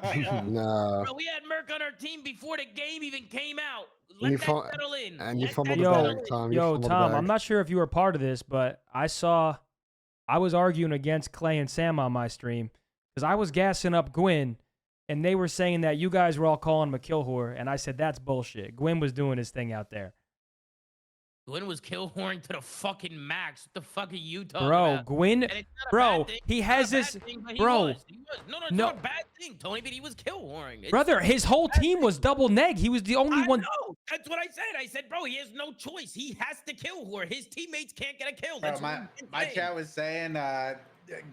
player.
No.
Bro, we had Merc on our team before the game even came out. Let that settle in.
And you fumbled the bag, Tom.
Tom, I'm not sure if you were part of this, but I was arguing against Clay and Sam on my stream because I was gassing up Gwyn, and they were saying that you guys were all calling him a kill whore, and I said that's bullshit. Gwyn was doing his thing out there.
Gwyn was kill whoring to the fucking max. What the fuck are you talking
Bro,
about?
Gwyn,
And it's not a
bro,
bad thing.
he
It's
has
not a
this,
bad thing, but he
bro.
was. No, it's not a bad thing, Tony, but he was kill whoring.
Brother, his whole team was double neg. He was the only one.
No, that's what I said. I said, bro, he has no choice. He has to kill whore. His teammates can't get a kill. That's
Bro, my chat was saying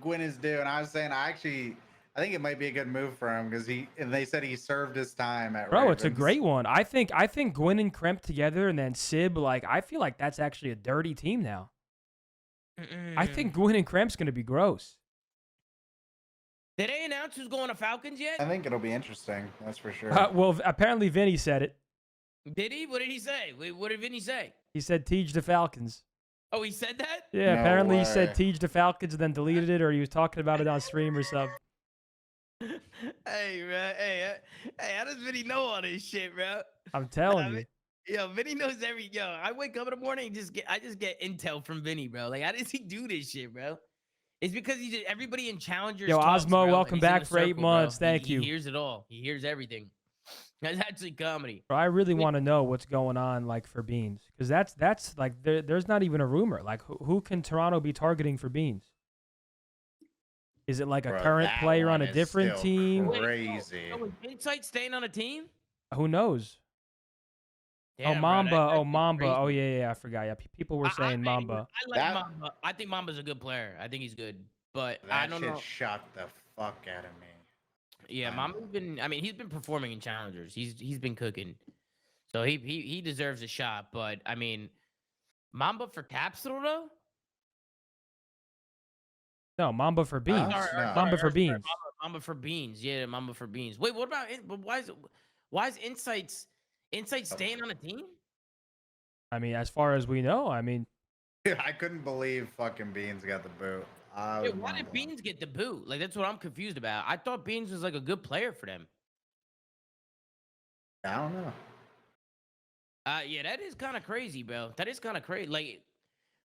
Gwyn is due, and I was saying I think it might be a good move for him because they said he served his time at
Bro,
Ravens.
it's a great one. I think Gwyn and Kremp together, and then Sib. Like, I feel like that's actually a dirty team now. I think Gwyn and Kremp's gonna be gross.
Did they announce who's going to Falcons yet?
I think it'll be interesting. That's for sure.
Well, apparently Vinny said it.
Did he? What did he say? Wait, what did Vinny say?
He said Teej the Falcons.
Oh, he said that?
Yeah,
No
apparently
way.
he said Teej the Falcons and then deleted it, or he was talking about it on stream or something.
Hey, man. Hey, how does Vinny know all this shit, bro?
I'm telling you.
Yo, Vinny knows I wake up in the morning and I just get intel from Vinny, bro. Like, how does he do this shit, bro? It's because everybody in Challengers.
Yo,
talks,
Osmo,
bro, and
welcome
he's in
back
the
for 8
circle,
months.
bro.
Thank you.
He hears it all. He hears everything. That's actually comedy.
Bro, I really want to know what's going on, like, for Beans, because that's like there's not even a rumor. Like, who can Toronto be targeting for Beans? Is it like a current player on a different team?
Crazy.
Oh, is Insight staying on a team?
Who knows?
Damn,
oh,
bro,
Mamba.
that's
Mamba.
crazy.
Oh, yeah, I forgot. Yeah, people were saying Mamba.
I like Mamba. I think Mamba's a good player. I think he's good, but I
That
don't
shit
know.
shocked the fuck out of me.
Yeah, Mamba's been. I mean, he's been performing in Challengers. He's been cooking, so he deserves a shot. But I mean, Mamba for Capsule though.
No, Mamba for Beans. Mamba for Beans.
Mamba for Beans. Yeah, Mamba for Beans. Wait, what about? But why is Insight staying on a team?
I mean, as far as we know, I mean,
I couldn't believe fucking Beans got the boot.
Yeah, why did Beans get the boot? Like, that's what I'm confused about. I thought Beans was like a good player for them.
I don't know.
Yeah, that is kind of crazy, bro. That is kind of crazy. Like,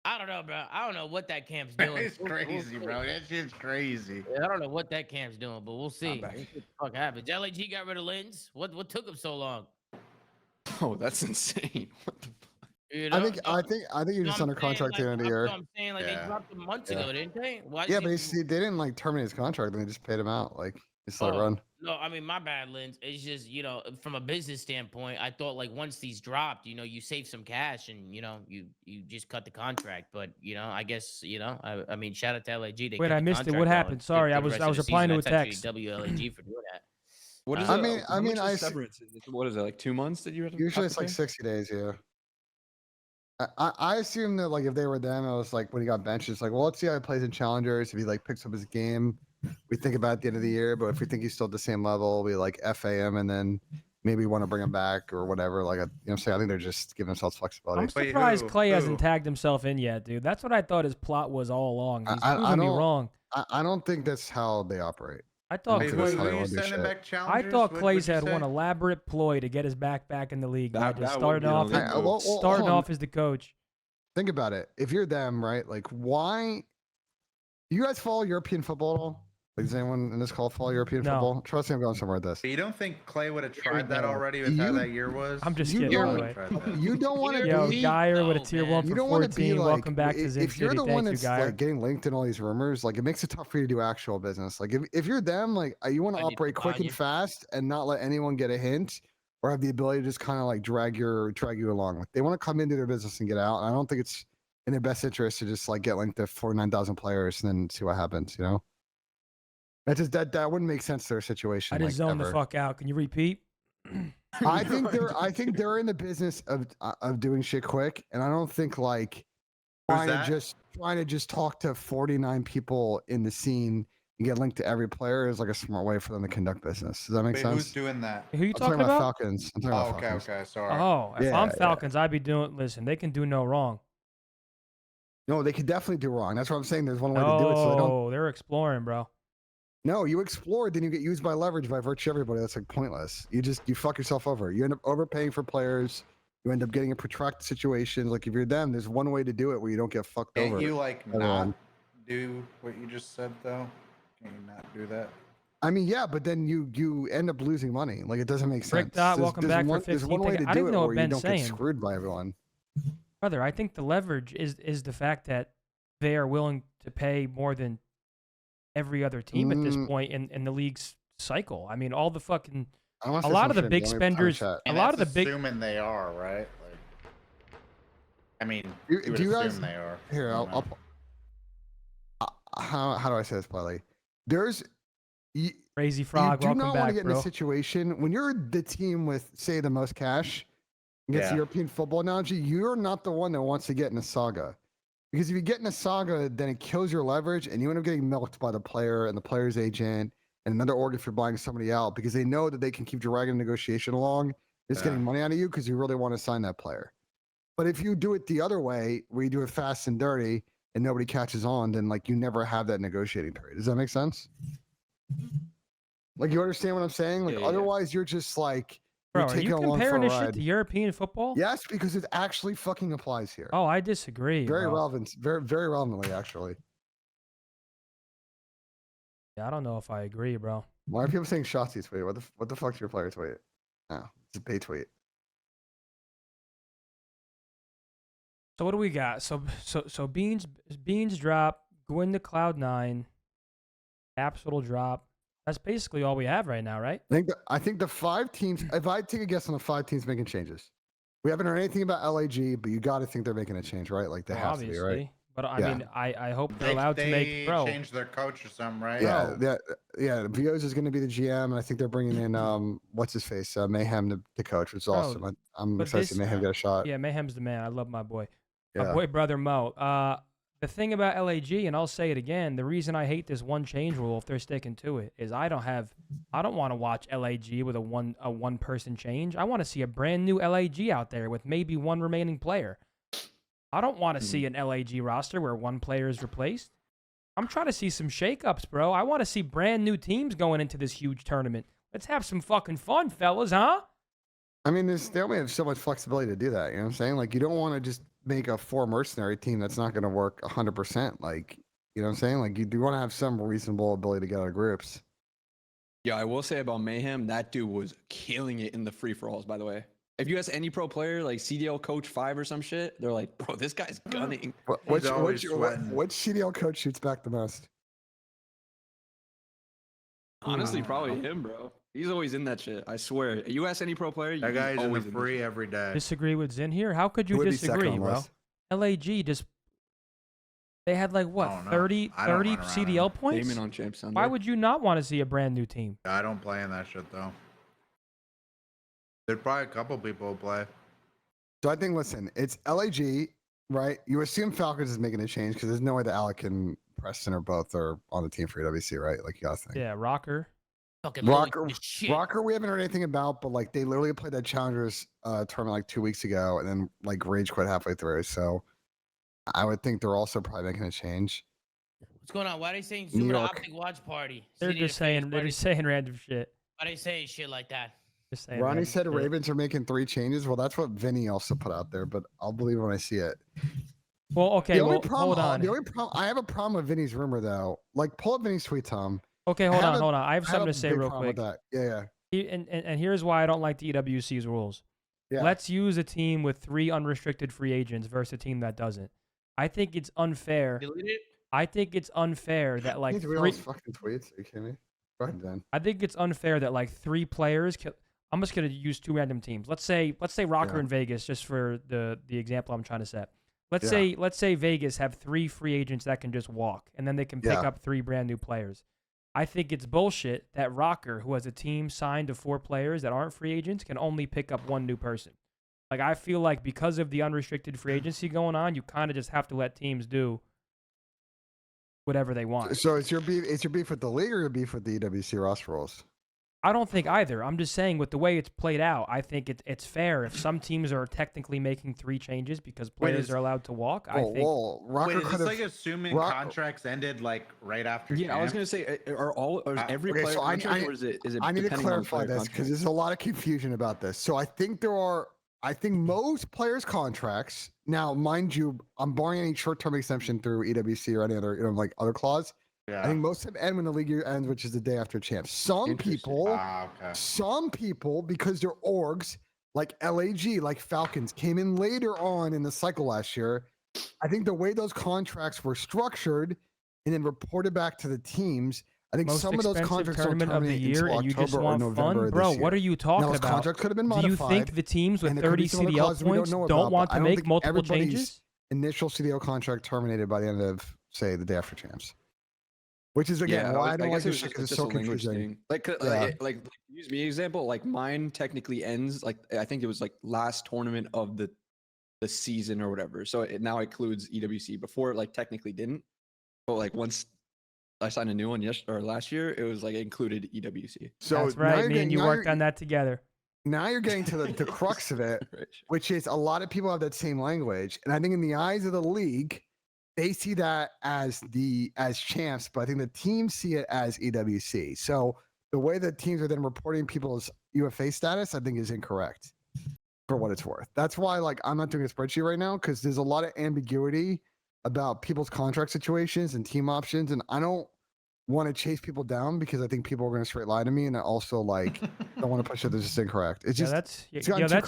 I don't know, bro. I don't know what that camp's doing.
It's crazy, bro. That shit's crazy.
Yeah, I don't know what that camp's doing, but we'll see. What the fuck happens? LAG got rid of Lens. What took him so long?
Oh, that's insane. What the fuck?
You know?
I think you're just under contract at the end of the year.
I'm saying, like, they dropped him months ago, didn't they? Why
Yeah, but they didn't like terminate his contract. Then they just paid him out. Like, just let it run.
No, I mean, my bad, Lens. It's just, from a business standpoint, I thought, like, once these dropped, you save some cash and, you just cut the contract. But, I guess, I mean, shout out to LAG. They
wait,
kept
I
the
missed it.
contract
What
going
happened? Sorry, I
through the
was
rest of the
replying to a
season. That's
text.
actually WLAG for doing that.
What is
I
it?
mean-
How
I mean,
much is
I-
severance? What is it, like 2 months that you have to
Usually
have
it's
to
like
pay?
60 days. Yeah. I assume that like if they were them, it was like when he got benched, it's like, well, let's see how he plays in challengers. If he like picks up his game, we think about it at the end of the year. But if we think he's still at the same level, we like FA him and then maybe want to bring him back or whatever. Like, I'm saying, I think they're just giving themselves flexibility.
I'm surprised Clay hasn't tagged himself in yet, dude. That's what I thought his plot was all along. He's proving me wrong.
I don't think that's how they operate.
I thought
Hey,
Clay,
who you sending
back
I thought Clay's had one elaborate ploy to get his back in the league. By just starting off as the coach.
Think about it. If you're them, right? Like, why? You guys follow European football at all? Like, does anyone in this call follow European football? Trust me, I'm going somewhere with this.
You don't think Clay would have tried that already with how that year was?
I'm just
You
kidding.
don't-
By the way.
You don't want to
Yo,
be.
Geyer with a tier 1
You
for
don't want to
14.
be like.
Welcome back to Zim
if you're
City.
the
Thank
one
you,
that's
Geyer.
like getting linked in all these rumors, like it makes it tough for you to do actual business. Like if you're them, like you want to operate quick and fast and not let anyone get a hint or have the ability to just kind of like drag you along. Like they want to come into their business and get out. And I don't think it's in their best interest to just like get linked to 49,000 players and then see what happens. That just that wouldn't make sense to their situation.
I just zoned the fuck out. Can you repeat?
I think they're in the business of doing shit quick, and I don't think like trying to just talk to 49 people in the scene and get linked to every player is like a smart way for them to conduct business. Does that make sense?
Who's doing that?
Who are you
I'm
talking about?
Falcons. I'm talking about Falcons.
Okay, sorry.
Oh, if
Yeah,
I'm Falcons, I'd be doing. Listen, they can do no wrong.
No, they could definitely do wrong. That's what I'm saying. There's one way to do it. So they don't.
Oh, they're exploring, bro.
No, you explore, then you get used by leverage by virtue of everybody. That's like pointless. You fuck yourself over. You end up overpaying for players. You end up getting a protracted situation. Like if you're them, there's one way to do it where you don't get fucked
Can't
over.
you like not do what you just said though? Can you not do that?
I mean, yeah, but then you end up losing money. Like it doesn't make sense.
Rick Dot, welcome back for 15.
There's one way to
I
do
didn't
it
know what
where you
Ben's
don't
saying.
get screwed by everyone.
Brother, I think the leverage is the fact that they are willing to pay more than every other team at this point in the league's cycle. I mean, all the fucking a lot of the big spenders, a lot of the big.
Assuming they are right. Like, I mean,
do you guys?
They are.
Here, how do I say this politely? There's
Crazy Frog.
You do
welcome
not
back,
want to get
bro.
in a situation when you're the team with, say, the most cash. Against the European football analogy, you're not the one that wants to get in a saga. Because if you get in a saga, then it kills your leverage and you end up getting milked by the player and the player's agent and another org if you're buying somebody out because they know that they can keep dragging the negotiation along, just getting money out of you because you really want to sign that player. But if you do it the other way, where you do it fast and dirty and nobody catches on, then like you never have that negotiating period. Does that make sense? Like you understand what I'm saying? Like otherwise you're just like,
bro, are you comparing this shit to European football?
Yes, because it actually fucking applies here.
Oh, I disagree.
Very
bro.
relevant. Very, very relevantly, actually.
Yeah, I don't know if I agree, bro.
Why are people saying Shotzi tweet? What the fuck's your player tweet? No, it's a Bay tweet.
So what do we got? So Beans drop, Gwyn to Cloud9, Capsule drop. That's basically all we have right now, right?
I think the 5 teams. If I take a guess on the 5 teams making changes, we haven't heard anything about LAG, but you got to think they're making a change, right? Like they have
obviously.
to be, right?
But I mean, I hope they're allowed to make. Bro,
change their coach or something, right?
Yeah. Vios is going to be the GM, and I think they're bringing in what's his face, Mayhem to coach, which is awesome. I'm excited to see Mayhem get a shot.
Yeah, Mayhem's the man. I love my boy.
Yeah.
My boy, brother Mo. The thing about LAG, and I'll say it again, the reason I hate this one change rule, if they're sticking to it, is I don't want to watch LAG with a one person change. I want to see a brand new LAG out there with maybe one remaining player. I don't want to see an LAG roster where one player is replaced. I'm trying to see some shakeups, bro. I want to see brand new teams going into this huge tournament. Let's have some fucking fun, fellas, huh?
I mean, they only have so much flexibility to do that. You know what I'm saying? Like, you don't want to just make a 4 mercenary team that's not going to work 100%. Like, you know what I'm saying? Like, you do want to have some reasonable ability to get out of groups.
Yeah, I will say about Mayhem, that dude was killing it in the free-for-alls, by the way. If you ask any pro player, like CDL Coach 5 or some shit, they're like, bro, this guy's gunning.
Which CDL coach shoots back the most?
Honestly, probably him, bro. He's always in that shit. I swear. You ask any pro player,
that guy's in the free every day.
Disagree with Zin here? How could you disagree, bro? LAG just they had like what 30 CDL points.
On Champs
Why would you not want to see a brand new team?
I don't play in that shit though. There's probably a couple people who play.
So I think, listen, it's LAG, right? You assume Falcons is making a change because there's no way that Alec and Preston or both are on the team for EWC, right? Like you gotta think.
Yeah, Rocker.
Rocker, we haven't heard anything about, but like they literally played that Challengers tournament like 2 weeks ago, and then like rage quit halfway through. So I would think they're also probably making a change.
What's going on? Why are they saying Zoomaa OpTic watch party?
They're just saying random shit.
Why are they saying shit like that?
Just saying
Ronnie said
shit.
Ravens are making 3 changes. Well, that's what Vinny also put out there, but I'll believe it when I see it.
Well, okay,
hold
on.
The only problem I have a problem with Vinny's rumor though. Like, pull up Vinny's tweet, Tom.
Okay, hold on. I have something to say real quick.
Yeah.
And here's why I don't like the EWC's rules. Yeah. Let's use a team with 3 unrestricted free agents versus a team that doesn't. I think it's unfair.
Delete it?
I think it's unfair that like
3 fucking tweets. Are you kidding me? Go ahead, Dan.
I think it's unfair that like 3 players. I'm just gonna use 2 random teams. Let's say Rocker and Vegas, just for the example I'm trying to set. Let's say Vegas have 3 free agents that can just walk, and then they can pick up 3 brand new players. I think it's bullshit that Rocker, who has a team signed to 4 players that aren't free agents, can only pick up 1 new person. Like, I feel like because of the unrestricted free agency going on, you kind of just have to let teams do whatever they want.
So it's your beef with the league or your beef with the EWC roster rules?
I don't think either. I'm just saying with the way it's played out, I think it's fair if some teams are technically making 3 changes because players are allowed to walk.
Is this like assuming contracts ended like right after?
Yeah, I was gonna say, every player contract, or is it?
I need to clarify this because there's a lot of confusion about this. So I think most players' contracts now, mind you, I'm barring any short-term exemption through EWC or any other like other clause. I think most of them end when the league year ends, which is the day after champs. Some people, because they're orgs like LAG, like Falcons, came in later on in the cycle last year. I think the way those contracts were structured and then reported back to the teams, I think
Most
some of those contracts don't
tournament of the
terminate
year,
until
and you just
October or
want
November
fun, bro.
this year.
What are you
Now,
talking
those
about?
contracts could have been
Do
modified.
you think the teams with
and there could
30
be some other
CDL
clauses we
points
know
don't
about,
want
but
to
I don't
make
think
multiple
everybody's
changes?
Initial CDL contract terminated by the end of, say, the day after champs. Which is again why I don't like this shit because it's so confusing.
Like use me example. Like mine technically ends like I think it was like last tournament of the season or whatever. So it now includes EWC. Before it like technically didn't. But like once I signed a new one last year, it was like it included EWC.
So
that's right. Me and you worked on that together.
Now you're getting to the crux of it, which is a lot of people have that same language, and I think in the eyes of the league, they see that as champs, but I think the teams see it as EWC. So the way that teams are then reporting people's UFA status, I think is incorrect for what it's worth. That's why like I'm not doing a spreadsheet right now because there's a lot of ambiguity about people's contract situations and team options, and I don't want to chase people down because I think people are going to straight lie to me, and I also like don't want to push it that's just incorrect. It's just
that's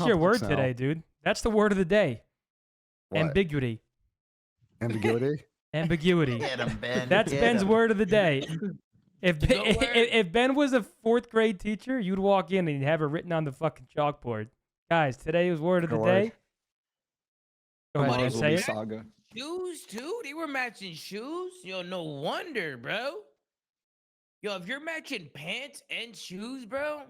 your word
now.
today, dude. That's the word of the day.
What?
Ambiguity.
Ambiguity.
Ambiguity.
Get him, Ben.
That's
Get
Ben's
him.
word of the day. If Ben was a 4th grade teacher, you'd walk in and you'd have it written on the fucking chalkboard. Guys, today was word of the day. Go ahead and say it.
Saga.
Shoes too? They were matching shoes? Yo, no wonder, bro. Yo, if you're matching pants and shoes, bro,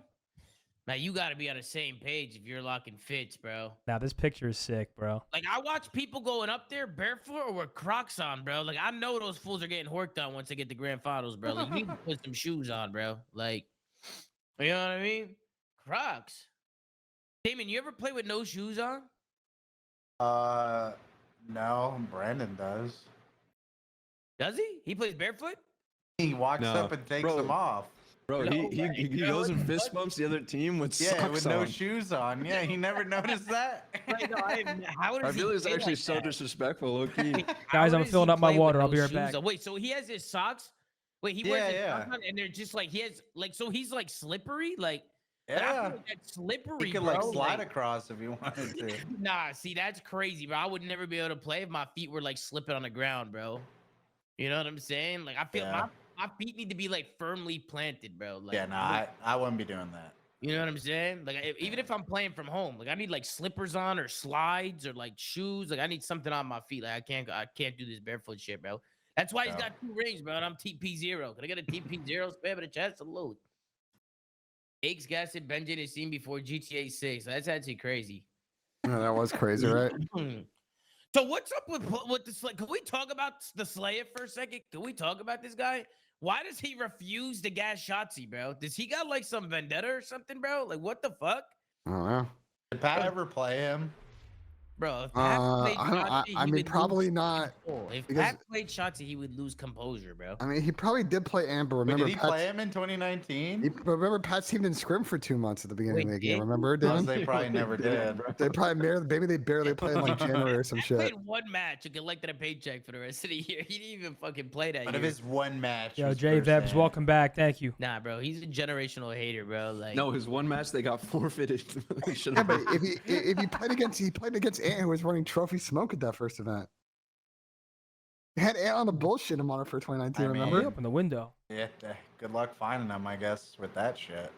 now you got to be on the same page if you're locking fits, bro.
Now this picture is sick, bro.
Like I watch people going up there barefoot or with Crocs on, bro. Like I know those fools are getting horked on once they get to grand finals, bro. Like you need to put some shoes on, bro. Like, you know what I mean? Crocs. Damon, you ever play with no shoes on?
No, Brandon does.
Does he? He plays barefoot?
He walks up and takes them off.
Bro, he goes and fist bumps the other team with socks
with no shoes on. Yeah, he never noticed that.
I feel it's actually so disrespectful, low-key.
Guys, I'm filling up my water. I'll be right back.
Wait, so he has his socks? Wait, he wears his socks on and they're just like, he has, like, so he's like slippery? Like,
yeah.
That's slippery,
He could
bro.
like slide across if he wanted to.
Nah, see, that's crazy, bro. I would never be able to play if my feet were like slipping on the ground, bro. You know what I'm saying? Like, I feel my feet need to be like firmly planted, bro. Like,
Yeah, no, I wouldn't be doing that.
You know what I'm saying? Like, even if I'm playing from home, like I need like slippers on or slides or like shoes. Like I need something on my feet. Like I can't do this barefoot shit, bro. That's why he's got 2 rings, bro. And I'm TP0. Can I get a TP0 spam in the chat? Salute. Eggs gassed Benjamin is seen before GTA 6. That's actually crazy.
Yeah, that was crazy, right?
So what's up with the Slay? Can we talk about the Slayer for a second? Can we talk about this guy? Why does he refuse to gas Shotzi, bro? Does he got like some vendetta or something, bro? Like what the fuck?
I don't know.
Did Pat ever play him?
Bro, if Pat played Shotzi,
I mean, probably not.
If Pat played Shotzi, he would lose composure, bro.
I mean, he probably did play Amber. Remember,
Wait, did he play him in 2019?
Remember, Pat's team didn't scrim for 2 months at the beginning of the game. Remember, Dylan?
They probably never did.
They probably maybe they barely played in like January or some shit.
He played 1 match and collected a paycheck for the rest of the year. He didn't even fucking play that
But
year.
if his 1 match.
Yo, Jay Vebs, welcome back. Thank you.
Nah, bro, he's a generational hater, bro. Like,
no, his 1 match they got forfeited.
Yeah, but if he played against Ant, who was running Trophy Smoke at that first event. He had Ant on the bullshit him on it for 2019. Remember?
Open the window.
Yeah, good luck finding him, I guess, with that shit.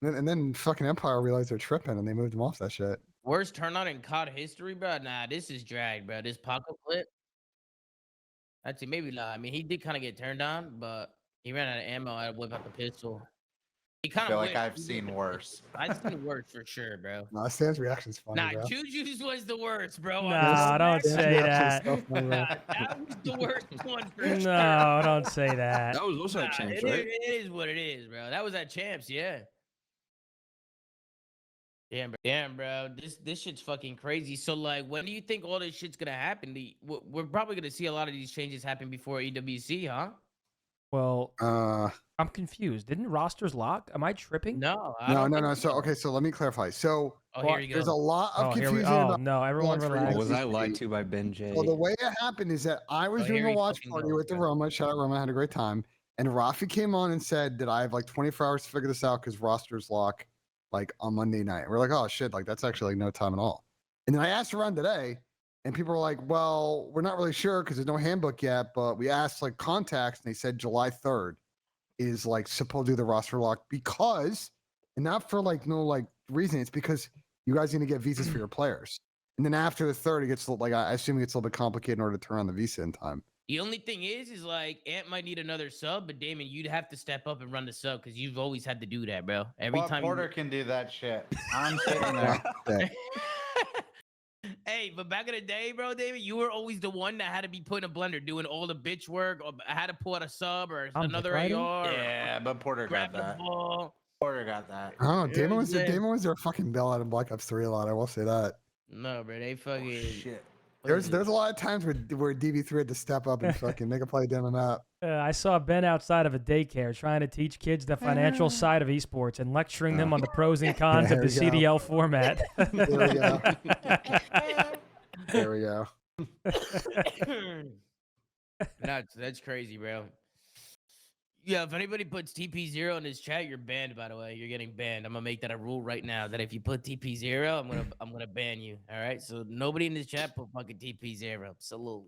And then fucking Empire realized they're tripping and they moved him off that shit.
Worst turnout in COD history, bro. Nah, this is drag, bro. This pocket clip. Actually, maybe not. I mean, he did kind of get turned on, but he ran out of ammo. I whip out the pistol. He kind of
feel like I've seen worse.
I've seen worse for sure, bro.
Nah, Sam's reaction's funny,
Nah,
bro.
Juju's was the worst, bro.
No, don't say that.
That was the worst one for sure.
No, don't say that.
That was also at Champs, right?
It is what it is, bro. That was at Champs, yeah. Damn, bro. This shit's fucking crazy. So, like, when do you think all this shit's gonna happen? We're probably gonna see a lot of these changes happen before EWC, huh?
Well, I'm confused. Didn't rosters lock? Am I tripping?
No.
No. So, okay, so let me clarify. So,
Oh, here you go.
There's a lot of
Oh, here
confusion
we. Oh
about
no, everyone
launch
relax.
Was I lied to by Ben J?
Well, the way it happened is that I was
Oh,
doing
here
a
he
watch
fucking
party
goes,
with the
bro.
Roma. Shout out Roma, I had a great time. And Rafi came on and said that I have like 24 hours to figure this out because rosters lock like on Monday night. We're like, oh shit, like that's actually like no time at all. And then I asked around today, and people were like, well, we're not really sure because there's no handbook yet, but we asked like contacts, and they said July 3rd is like supposed to do the roster lock because, and not for like no like reason, it's because you guys are gonna get visas for your players. And then after the 3rd, it gets like I assume it gets a little bit complicated in order to turn on the visa in time.
The only thing is like Ant might need another sub, but Damon, you'd have to step up and run the sub because you've always had to do that, bro. Every time
Porter can do that shit. I'm sitting there.
Hey, but back in the day, bro, David, you were always the one that had to be put in a blender doing all the bitch work, or had to pull out a sub or another AR.
Yeah, but Porter got
Grab the
that.
ball.
Porter got that.
I don't know.
Yeah,
Damon was their fucking bailout in Black Ops 3 a lot. I will say that.
No, bro, they fucking
Shit.
There's a lot of times where DB3 had to step up and fucking make a play down the map.
I saw Ben outside of a daycare trying to teach kids the financial side of esports and lecturing them on the pros and cons of the CDL format.
There we go.
That's crazy, bro. Yeah, if anybody puts TP0 in his chat, you're banned. By the way, you're getting banned. I'm gonna make that a rule right now. That if you put TP0, I'm gonna ban you. All right. So nobody in this chat put fucking TP0. Salute.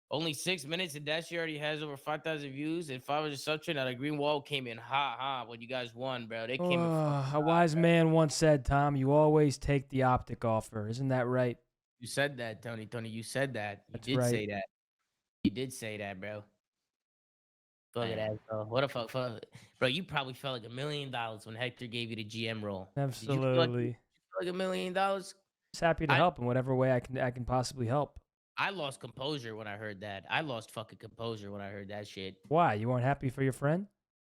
Only 6 minutes, and Dashi already has over 5,000 views. And 500 subtrain. Now the green wall came in hot when you guys won, bro. They came in.
A wise man once said, "Tom, you always take the OpTic offer." Isn't that right?
You said that, Tony. Tony, you said that. You
That's
did
right.
say that. You did say that, bro. Fuck it, asshole. What a fuck, bro. You probably felt like $1 million when Hector gave you the GM role.
Absolutely.
Like $1 million.
Just happy to help in whatever way I can possibly help.
I lost composure when I heard that. I lost fucking composure when I heard that shit.
Why? You weren't happy for your friend?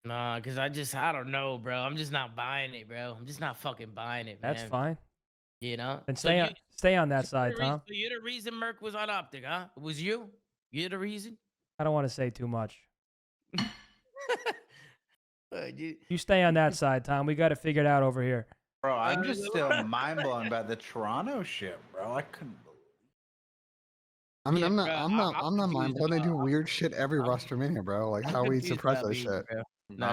Nah, cause I don't know, bro. I'm just not buying it, bro. I'm just not fucking buying it, man.
That's fine.
You know?
And stay on that side, Tom.
So you're the reason Merc was on OpTic, huh? It was you? You're the reason?
I don't want to say too much.
You
You stay on that side, Tom. We got it figured out over here.
Bro, I'm just still mind blown about the Toronto shit, bro. I couldn't believe.
I mean,
Yeah,
I'm
bro,
not mind
confused
blown. They do
about-
weird shit every Rostermania, bro. Like how we surprise that shit.
No,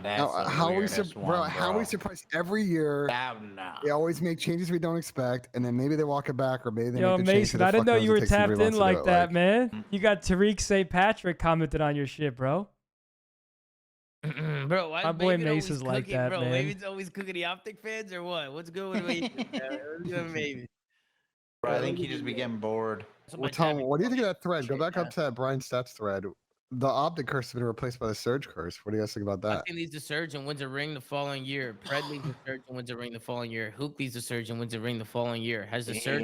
that's
No,
the
how we
weirdest
bro,
one,
how we surprise every year.
No.
They always make changes we don't expect, and then maybe they walk it back, or maybe they
Yo,
make the change
Mason,
that
I didn't know
fuck
you
knows
were
it takes them 3
tapped in
months to do
like
it,
that, man. You got Tariq St. Patrick commented on your shit, bro.
Bro, why
My
is
boy
Maven
Mace
always
is like
cooking,
that,
bro?
man.
Maven's always cooking the OpTic fans or what? What's good with Maven? What's good with Maven?
Bro, I think he just be getting bored.
Well, Tom, what do you think of that thread? Go back up to that Brian Stats thread. The OpTic curse has been replaced by the Surge curse. What do you guys think about that?
Austin leads the Surge and wins a ring the following year. Pred leads the Surge and wins a ring the following year. Hook leads the Surge and wins a ring the following year. Has the Surge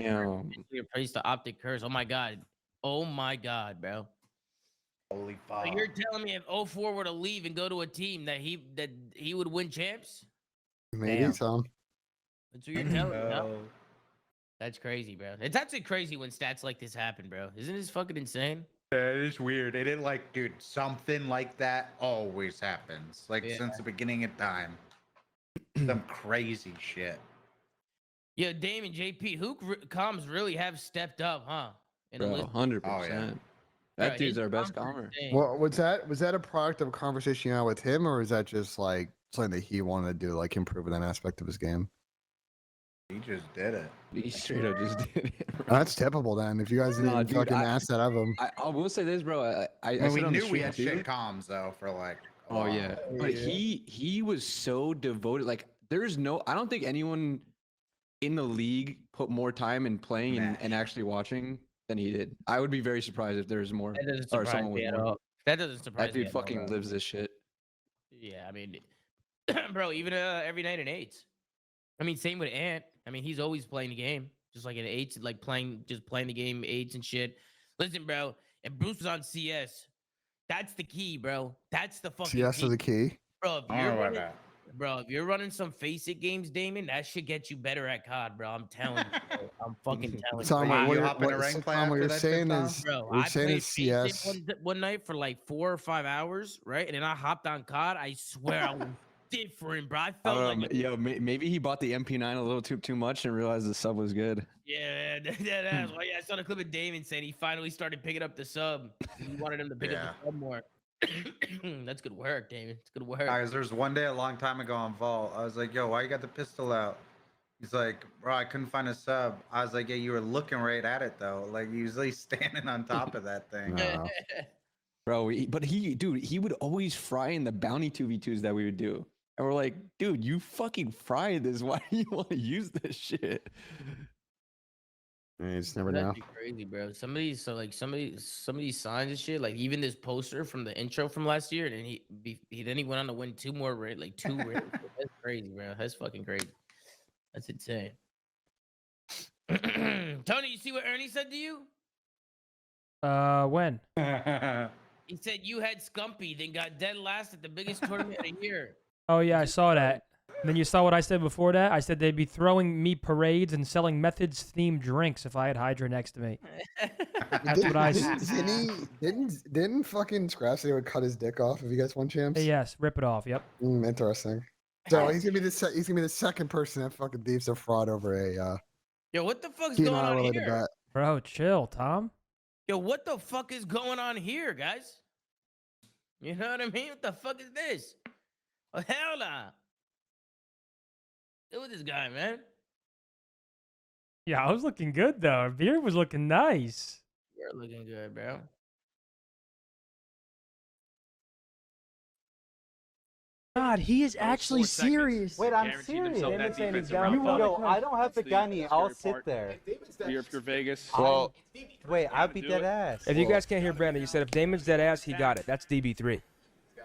replaced the OpTic curse? Oh my god. Oh my god, bro.
Holy
So
fuck.
you're telling me if 04 were to leave and go to a team that he would win champs?
Maybe,
Damn.
Tom.
That's what you're telling me, no? That's crazy, bro. It's actually crazy when stats like this happen, bro. Isn't this fucking insane?
Yeah, it is weird. It didn't like, dude, something like that always happens. Like since the beginning of time. Some crazy shit.
Yeah, Damon, JP, comms really have stepped up, huh? In the
Bro,
list.
100%.
Oh, yeah.
That
Bro,
dude's
his
our best
comms are
commer.
insane.
Well, was that a product of a conversation you had with him, or is that just like something that he wanted to do, like improving that aspect of his game?
He just did it.
He straight up just did it.
That's typical then. If you guys didn't
Nah, dude,
fucking
I-
ask that of him.
I will say this, bro. I
Well, we
said on the
knew we
stream
had
too.
shit comms though for like. a
Oh
while.
yeah, but he was so devoted. Like there's no, I don't think anyone in the league put more time in playing and actually watching than he did. I would be very surprised if there's more.
That doesn't
or
surprise
someone
me
with
at
more.
all. That doesn't surprise
That
me.
dude
at all,
fucking
bro.
lives this shit.
Yeah, I mean, bro, even every night in eights. I mean, same with Ant. I mean, he's always playing the game, just like in eights, like playing the game, eights and shit. Listen, bro, if Bruce was on CS, that's the key, bro. That's the fucking
CS
key.
is the key.
Bro,
I don't know about that.
if you're running some Face It games, Damon, that should get you better at COD, bro. I'm telling you, bro. I'm fucking telling you.
Tom,
Wow,
what
you
you're-
hop in a
what-
rank
so
play
Tom, what
after
you're
that
saying
TikTok?
is,
Bro,
what you're
I
saying
played
is
Face It
CS.
one night for like 4 or 5 hours, right? And then I hopped on COD. I swear different, bro. I
I
felt
don't
like
know, maybe he bought the MP9 a little too much and realized the sub was good.
yeah, that's why. Yeah, I saw the clip of Damon saying he finally started picking up the sub. He wanted him to pick up the sub more. That's good work, Damon. It's good work.
Guys, there's one day a long time ago on Vault. I was like, yo, why you got the pistol out? He's like, bro, I couldn't find a sub. I was like, yeah, you were looking right at it though. Like usually standing on top of that thing.
No.
Bro, dude, he would always fry in the bounty 2v2s that we would do. And we're like, dude, you fucking fry this. Why do you want to use this shit?
You just never
That'd
know.
be crazy, bro. Some of these signs and shit, like even this poster from the intro from last year, and then he went on to win two rings. That's crazy, bro. That's fucking crazy. That's insane. Tony, you see what Ernie said to you?
When?
He said you had Scumpy, then got dead last at the biggest tournament of the year.
Oh yeah, I saw that. And then you saw what I said before that? I said they'd be throwing me parades and selling Methodz themed drinks if I had Hydra next to me. That's what I said.
Didn't fucking Scratch say he would cut his dick off if you guys won champs?
Yes, rip it off. Yep.
Interesting. So he's gonna be the second person that fucking thieves a fraud over a.
Yo, what the fuck's going on here?
Bro, chill, Tom.
Yo, what the fuck is going on here, guys? You know what I mean? What the fuck is this? Oh, hell nah. Look at this guy, man.
Yeah, I was looking good though. Beard was looking nice.
You're looking good, bro.
God, he is actually serious.
Wait, I'm serious. Damon's saying he's down. Yo, I don't have the gunny. I'll sit there.
You're Vegas.
Well, wait, I'll be dead ass.
If you guys can't hear Brandon, you said if Damon's dead ass, he got it. That's DB3.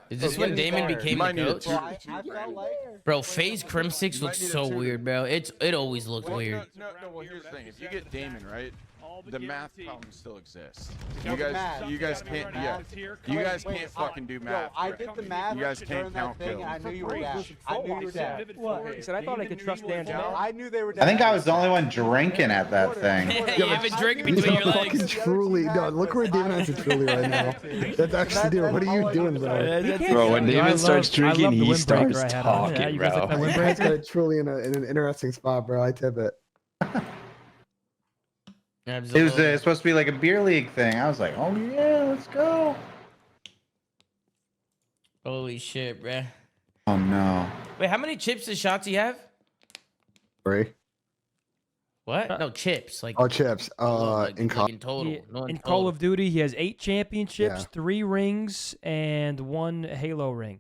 Is this when Damon became the coach?
I felt like...
Bro, FaZe Crim 6 looks so weird, bro. It always looked weird.
No, well, here's the thing. If you get Damon, right, the math problem still exists. You guys can't, you guys can't fucking do math.
I did the math.
You guys can't count kills.
I knew you were down. I knew you were down.
He said, I thought I could trust Dan.
I knew they were down.
I think I was the only one drinking at that thing.
You have a drink between your legs.
Fucking truly, no, look where Damon has a truly right now. That's actually dude. What are you doing, bro?
Bro, when Damon starts drinking, he starts talking, bro.
He's got a truly in an interesting spot, bro. I tip it.
It was supposed to be like a beer league thing. I was like, oh yeah, let's go.
Holy shit, bruh.
Oh no.
Wait, how many chips does Shotzi have?
3.
What? No, chips. Like
chips. In
total.
In Call of Duty, he has 8 championships, 3 rings, and 1 Halo ring.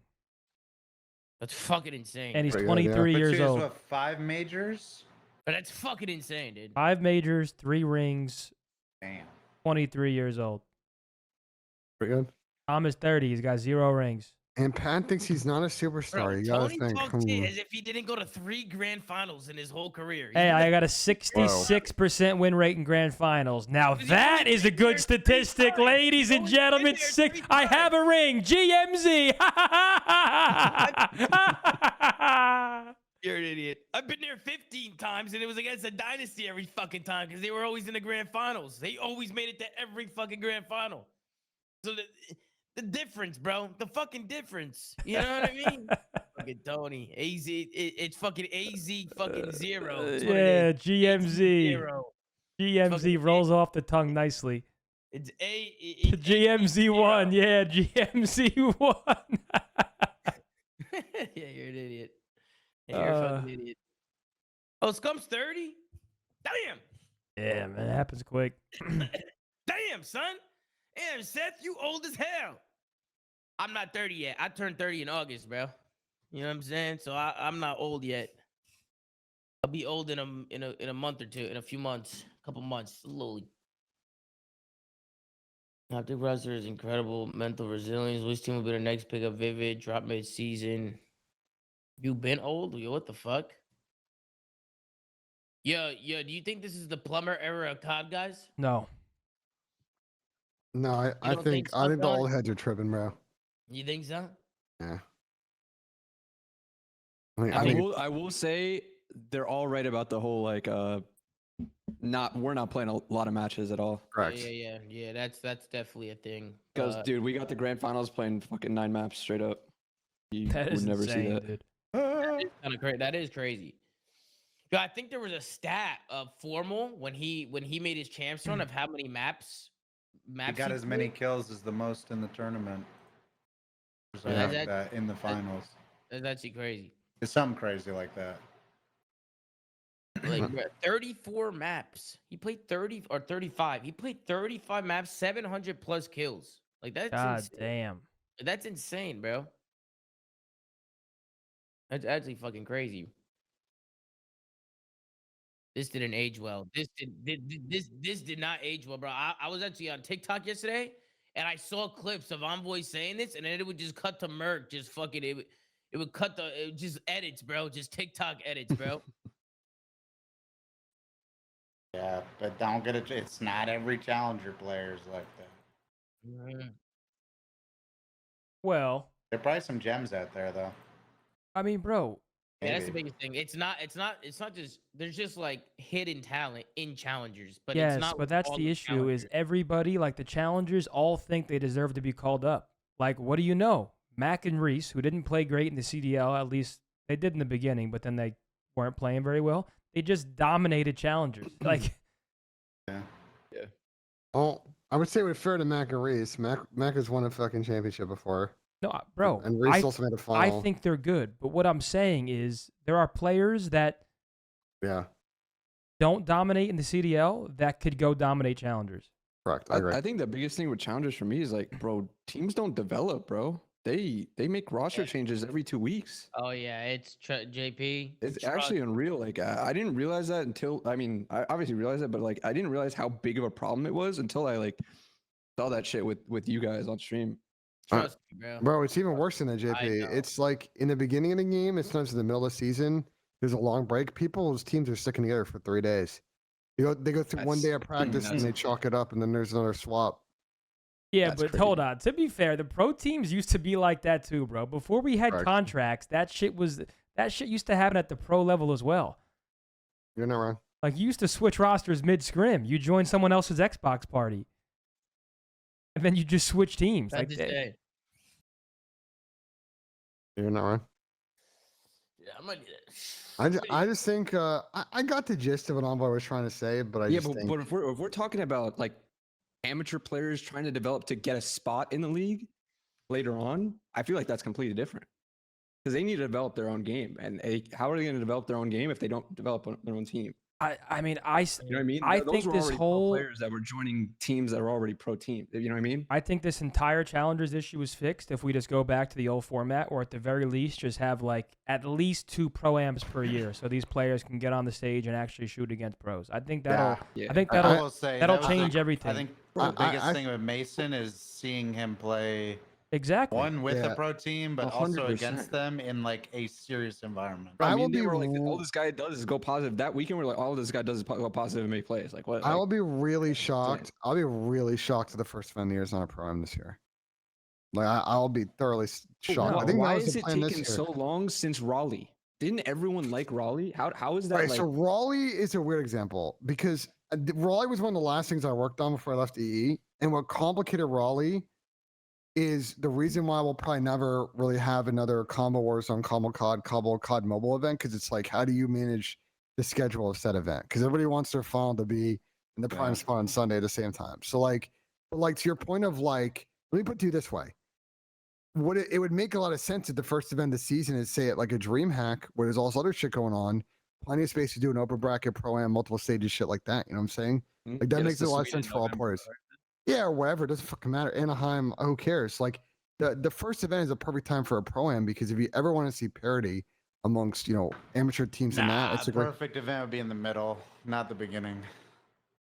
That's fucking insane.
And he's 23 years old.
What, 5 majors?
But that's fucking insane, dude.
5 majors, 3 rings.
Damn.
23 years old.
Pretty good.
Tom is 30. He's got 0 rings.
And Pat thinks he's not a superstar.
Bro,
You gotta
Tony
think.
talked shit as if he didn't go to 3 grand finals in his whole career.
Hey, I got a 66% win rate in grand finals. Now that is a good statistic, ladies and gentlemen. I have a ring. GMZ.
You're an idiot. I've been there 15 times, and it was against a dynasty every fucking time because they were always in the grand finals. They always made it to every fucking grand final. So the difference, bro, the fucking difference. You know what I mean? Fucking Tony, AZ, it's fucking AZ fucking 0.
Yeah, GMZ. GMZ rolls off the tongue nicely.
It's
GMZ1. Yeah, GMZ1.
Yeah, you're an idiot. Yeah, you're a fucking idiot. Oh, Scump's 30? Damn.
Yeah, man, it happens quick.
Damn, son. Damn, Seth, you old as hell. I'm not 30 yet. I turned 30 in August, bro. You know what I'm saying? So I'm not old yet. I'll be old in a month or two, in a few months, a couple months, slowly. OpTic roster is incredible. Mental resilience. Which team will be the next pick up? Vivid. Drop mid-season. You been old? Yo, what the fuck? Yo, do you think this is the plumber era of COD, guys?
No.
No, I think the old heads are tripping, bro.
You think so?
Yeah.
I will say they're all right about the whole like we're not playing a lot of matches at all.
Correct.
Yeah. That's definitely a thing.
Because dude, we got the grand finals playing fucking 9 maps straight up. You
That
would
is
never
insane,
see that.
dude.
kind of crazy. That is crazy. Yo, I think there was a stat of Formal when he made his champs run of how many maps
he got as many kills as the most in the tournament. In the finals.
That's actually crazy.
It's something crazy like that.
Like 34 maps. He played 30 or 35. He played 35 maps, 700 plus kills. Like that's insane.
Damn.
That's insane, bro. That's actually fucking crazy. This didn't age well. This did not age well, bro. I was actually on TikTok yesterday, and I saw clips of Envoy saying this, and then it would just cut to Merc, just fucking it would cut just edits, bro. Just TikTok edits, bro.
Yeah, but don't get it. It's not every challenger player's like that.
Well,
there are probably some gems out there, though.
I mean, bro.
Yeah, that's the biggest thing. It's not just there's just like hidden talent in challengers, but
yes,
it's not.
But that's the issue is everybody, like the challengers, all think they deserve to be called up. Like, what do you know? Mac and Reese, who didn't play great in the CDL, at least they did in the beginning, but then they weren't playing very well. They just dominated challengers. Like,
yeah.
Well, I would say it would fair to Mac and Reese. Mac has won a fucking championship before.
No, bro.
And Reese also made a final.
I think they're good, but what I'm saying is there are players that don't dominate in the CDL that could go dominate challengers.
Correct.
I think the biggest thing with challengers for me is like, bro, teams don't develop, bro. They make roster changes every 2 weeks.
Oh yeah, it's JP.
It's actually unreal. Like I didn't realize that until I obviously realized it, but like I didn't realize how big of a problem it was until I like saw that shit with you guys on stream.
Trust me, bro.
Bro, it's even worse than that, JP. It's like in the beginning of the game, it's sometimes in the middle of the season. There's a long break. People's teams are sticking together for 3 days. They go through 1 day of practice and they chalk it up, and then there's another swap.
Yeah, that's crazy. Hold on. To be fair, the pro teams used to be like that too, bro. Before we had contracts, that shit used to happen at the pro level as well.
You're not wrong.
Like you used to switch rosters mid scrim. You join someone else's Xbox party, and then you just switch teams.
Like that.
You're not wrong.
Yeah, I might do that.
I just think I got the gist of what Envoy was trying to say, but I think...
but if we're talking about like amateur players trying to develop to get a spot in the league later on, I feel like that's completely different because they need to develop their own game. And how are they going to develop their own game if they don't develop their own team?
I mean,
you know what I mean?
I
Those
think
were
this
already
whole
players that were joining teams that are already pro teams. You know what I mean?
I think this entire challengers issue is fixed if we just go back to the old format, or at the very least, just have like at least 2 pro amps per year, so these players can get on the stage and actually shoot against pros. I think that'll.
Yeah.
I think that'll change everything.
I think the biggest thing with Mason is seeing him play.
Exactly.
One with a pro team, but 100%. Also against them in like a serious environment.
I mean, they were like, all this guy does is go positive. That weekend, we're like, all this guy does is go positive and make plays. Like what?
I will be really shocked. I'll be really shocked if the first event of the year is not a pro am this year. Like I'll be thoroughly shocked. I think
why is it taking so long since Raleigh? Didn't everyone like Raleigh? How is that?
Right, so Raleigh is a weird example because Raleigh was one of the last things I worked on before I left EE, and what complicated Raleigh is the reason why we'll probably never really have another Combo Warzone, Combo COD mobile event, because it's like, how do you manage the schedule of said event? Because everybody wants their final to be in the prime spot on Sunday at the same time. So like, but like to your point of like, let me put it to you this way. It would make a lot of sense if the first event of the season is, say, at like a DreamHack where there's all this other shit going on, plenty of space to do an open bracket, pro-am, multiple stages, shit like that. You know what I'm saying? Like that makes a lot of sense for all parties. Yeah, or wherever, it doesn't fucking matter. Anaheim, who cares? Like the first event is a perfect time for a pro-am, because if you ever want to see parity amongst, you know, amateur teams and that, it's a
perfect event would be in the middle, not the beginning.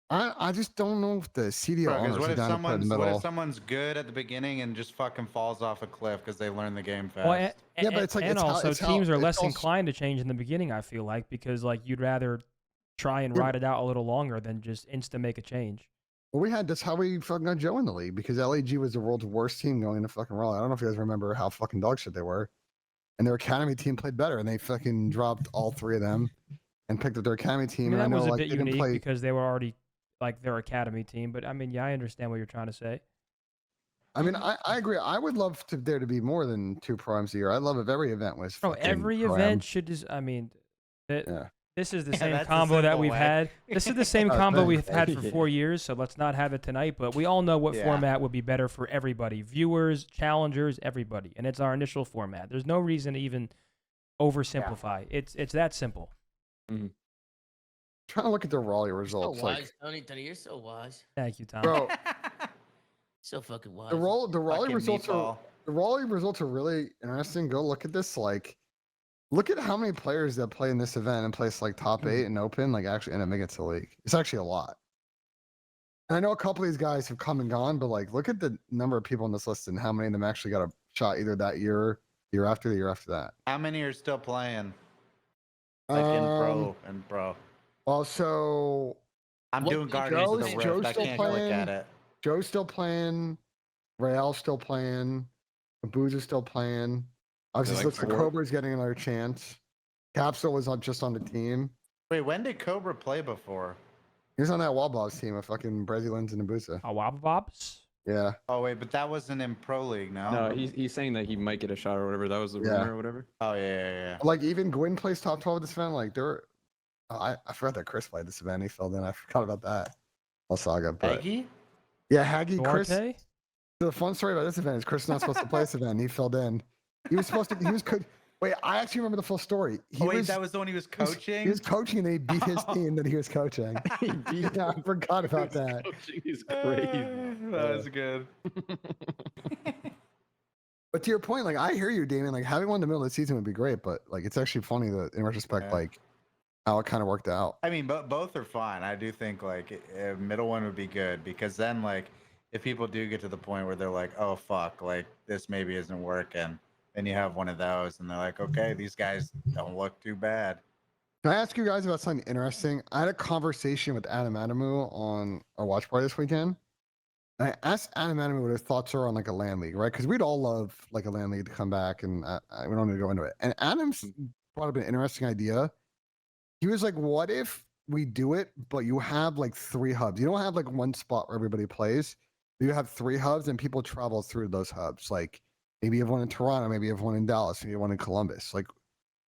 I just don't know if the CDL owners
what
are down to play in the middle.
What if someone's good at the beginning and just fucking falls off a cliff because they learn the game fast?
Well, yeah, but it's like, and also teams are less inclined to change in the beginning, I feel like, because like you'd rather try and ride it out a little longer than just insta make a change.
Well, that's how we fucking got Joe in the league, because LAG was the world's worst team going into fucking Raleigh. I don't know if you guys remember how fucking dog shit they were. And their academy team played better, and they fucking dropped all 3 of them and picked up their academy team.
I mean,
and
that
I know,
was a
like,
bit unique because they were already like their academy team, but I mean, yeah, I understand what you're trying to say.
I mean, I agree. I would love there to be more than 2 primes a year. I love if every event was.
Bro, every
prime.
event should just. I mean, this is the same
that's the
combo that
simple
we've
way.
had. This is the same
Oh,
combo
thanks.
we've had for 4 years. So let's not have it tonight. But we all know what format would be better for everybody: viewers, challengers, everybody. And it's our initial format. There's no reason to even oversimplify. It's that simple.
Mm-hmm.
Trying to look at the Raleigh
So
results.
wise, Tony, you're so wise.
Thank you, Tom.
Bro,
So fucking wise.
the Raleigh
Fucking
results
meatball.
are really interesting. Go look at this. Like, look at how many players that play in this event and place like top 8 and open, like actually end up making it to the league. It's actually a lot. And I know a couple of these guys have come and gone, but like, look at the number of people on this list and how many of them actually got a shot either that year, year after the year after that.
How many are still playing? Like in pro.
Also,
I'm doing Guardians of the Rift.
Joe's
I
still
can't look
playing.
at it.
Joe's still playing. Real's still playing. Booza's still playing. Obviously, looks like Cobra's getting another chance. Capsule was just on the team.
Wait, when did Cobra play before?
He was on that Wallbobs team with fucking Brazilians and Abusa.
Wababobs?
Yeah.
Oh wait, but that wasn't in Pro League, no?
No, he's saying that he might get a shot or whatever. That was the rumor or whatever.
Oh yeah.
Like even Gwyn plays top 12 at this event. Like there, I forgot that Chris played this event. He filled in. I forgot about that. All Saga, but
Haggy?
yeah, Haggy. Chris.
Duarte?
The fun story about this event is Chris is not supposed to play this event. And he filled in. He was supposed to. He was could. Wait, I actually remember the full story.
That was the one he was coaching.
He was coaching, and they beat his team that he was coaching. Yeah, I forgot about that.
Coaching is crazy.
That was good.
But to your point, like I hear you, Damien. Like having one in the middle of the season would be great, but like it's actually funny that in retrospect, like how it kind of worked out.
I mean, both are fine. I do think like a middle one would be good because then like if people do get to the point where they're like, oh fuck, like this maybe isn't working, then you have one of those and they're like, okay, these guys don't look too bad.
Can I ask you guys about something interesting? I had a conversation with Adam Adamu on our watch party this weekend. I asked Adam Adamu what his thoughts are on like a LAN League, right? Because we'd all love like a LAN League to come back, and we don't need to go into it. And Adam's brought up an interesting idea. He was like, "What if we do it, but you have like 3 hubs? You don't have like one spot where everybody plays. You have 3 hubs, and people travel through those hubs. Like maybe you have one in Toronto, maybe you have one in Dallas, maybe you have one in Columbus. Like,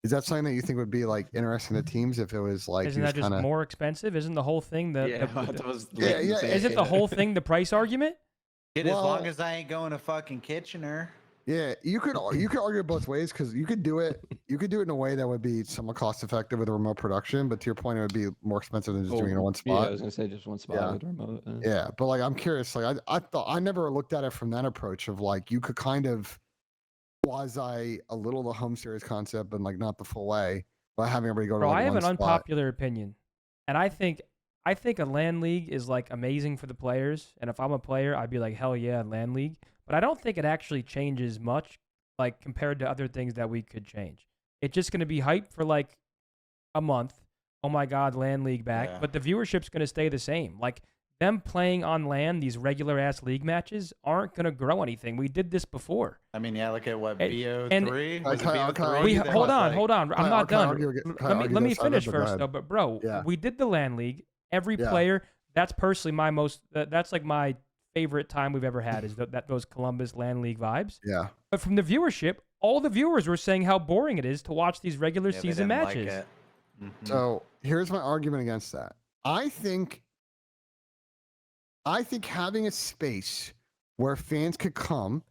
is that something that you think would be like interesting to teams if it was like?
Isn't that just more expensive? Isn't the whole thing Isn't the whole thing the price argument?
As long as I ain't going to fucking Kitchener.
Yeah, you could argue both ways because you could do it in a way that would be somewhat cost effective with a remote production, but to your point, it would be more expensive than just doing it in one spot.
Yeah, I was gonna say just one spot with remote.
Yeah, but like I'm curious, like I never looked at it from that approach of like you could kind of quasi a little the home series concept, but like not the full way by having everybody go to like
I have
one
an
spot.
unpopular opinion, and I think a LAN League is like amazing for the players, and if I'm a player, I'd be like hell yeah, LAN League. But I don't think it actually changes much, like compared to other things that we could change. It's just going to be hype for like a month. Oh my God, LAN League back. But the viewership's going to stay the same. Like them playing on LAN, these regular ass league matches aren't going to grow anything. We did this before.
I mean, yeah, look at what BO3.
Hold on. I'm not done. Let me finish first though. But bro, we did the LAN League. Every player. That's personally my most. That's like my favorite time we've ever had is those Columbus LAN League vibes.
Yeah.
But from the viewership, all the viewers were saying how boring it is to watch these regular season matches.
Like
So here's my argument against that. I think having a space where fans could come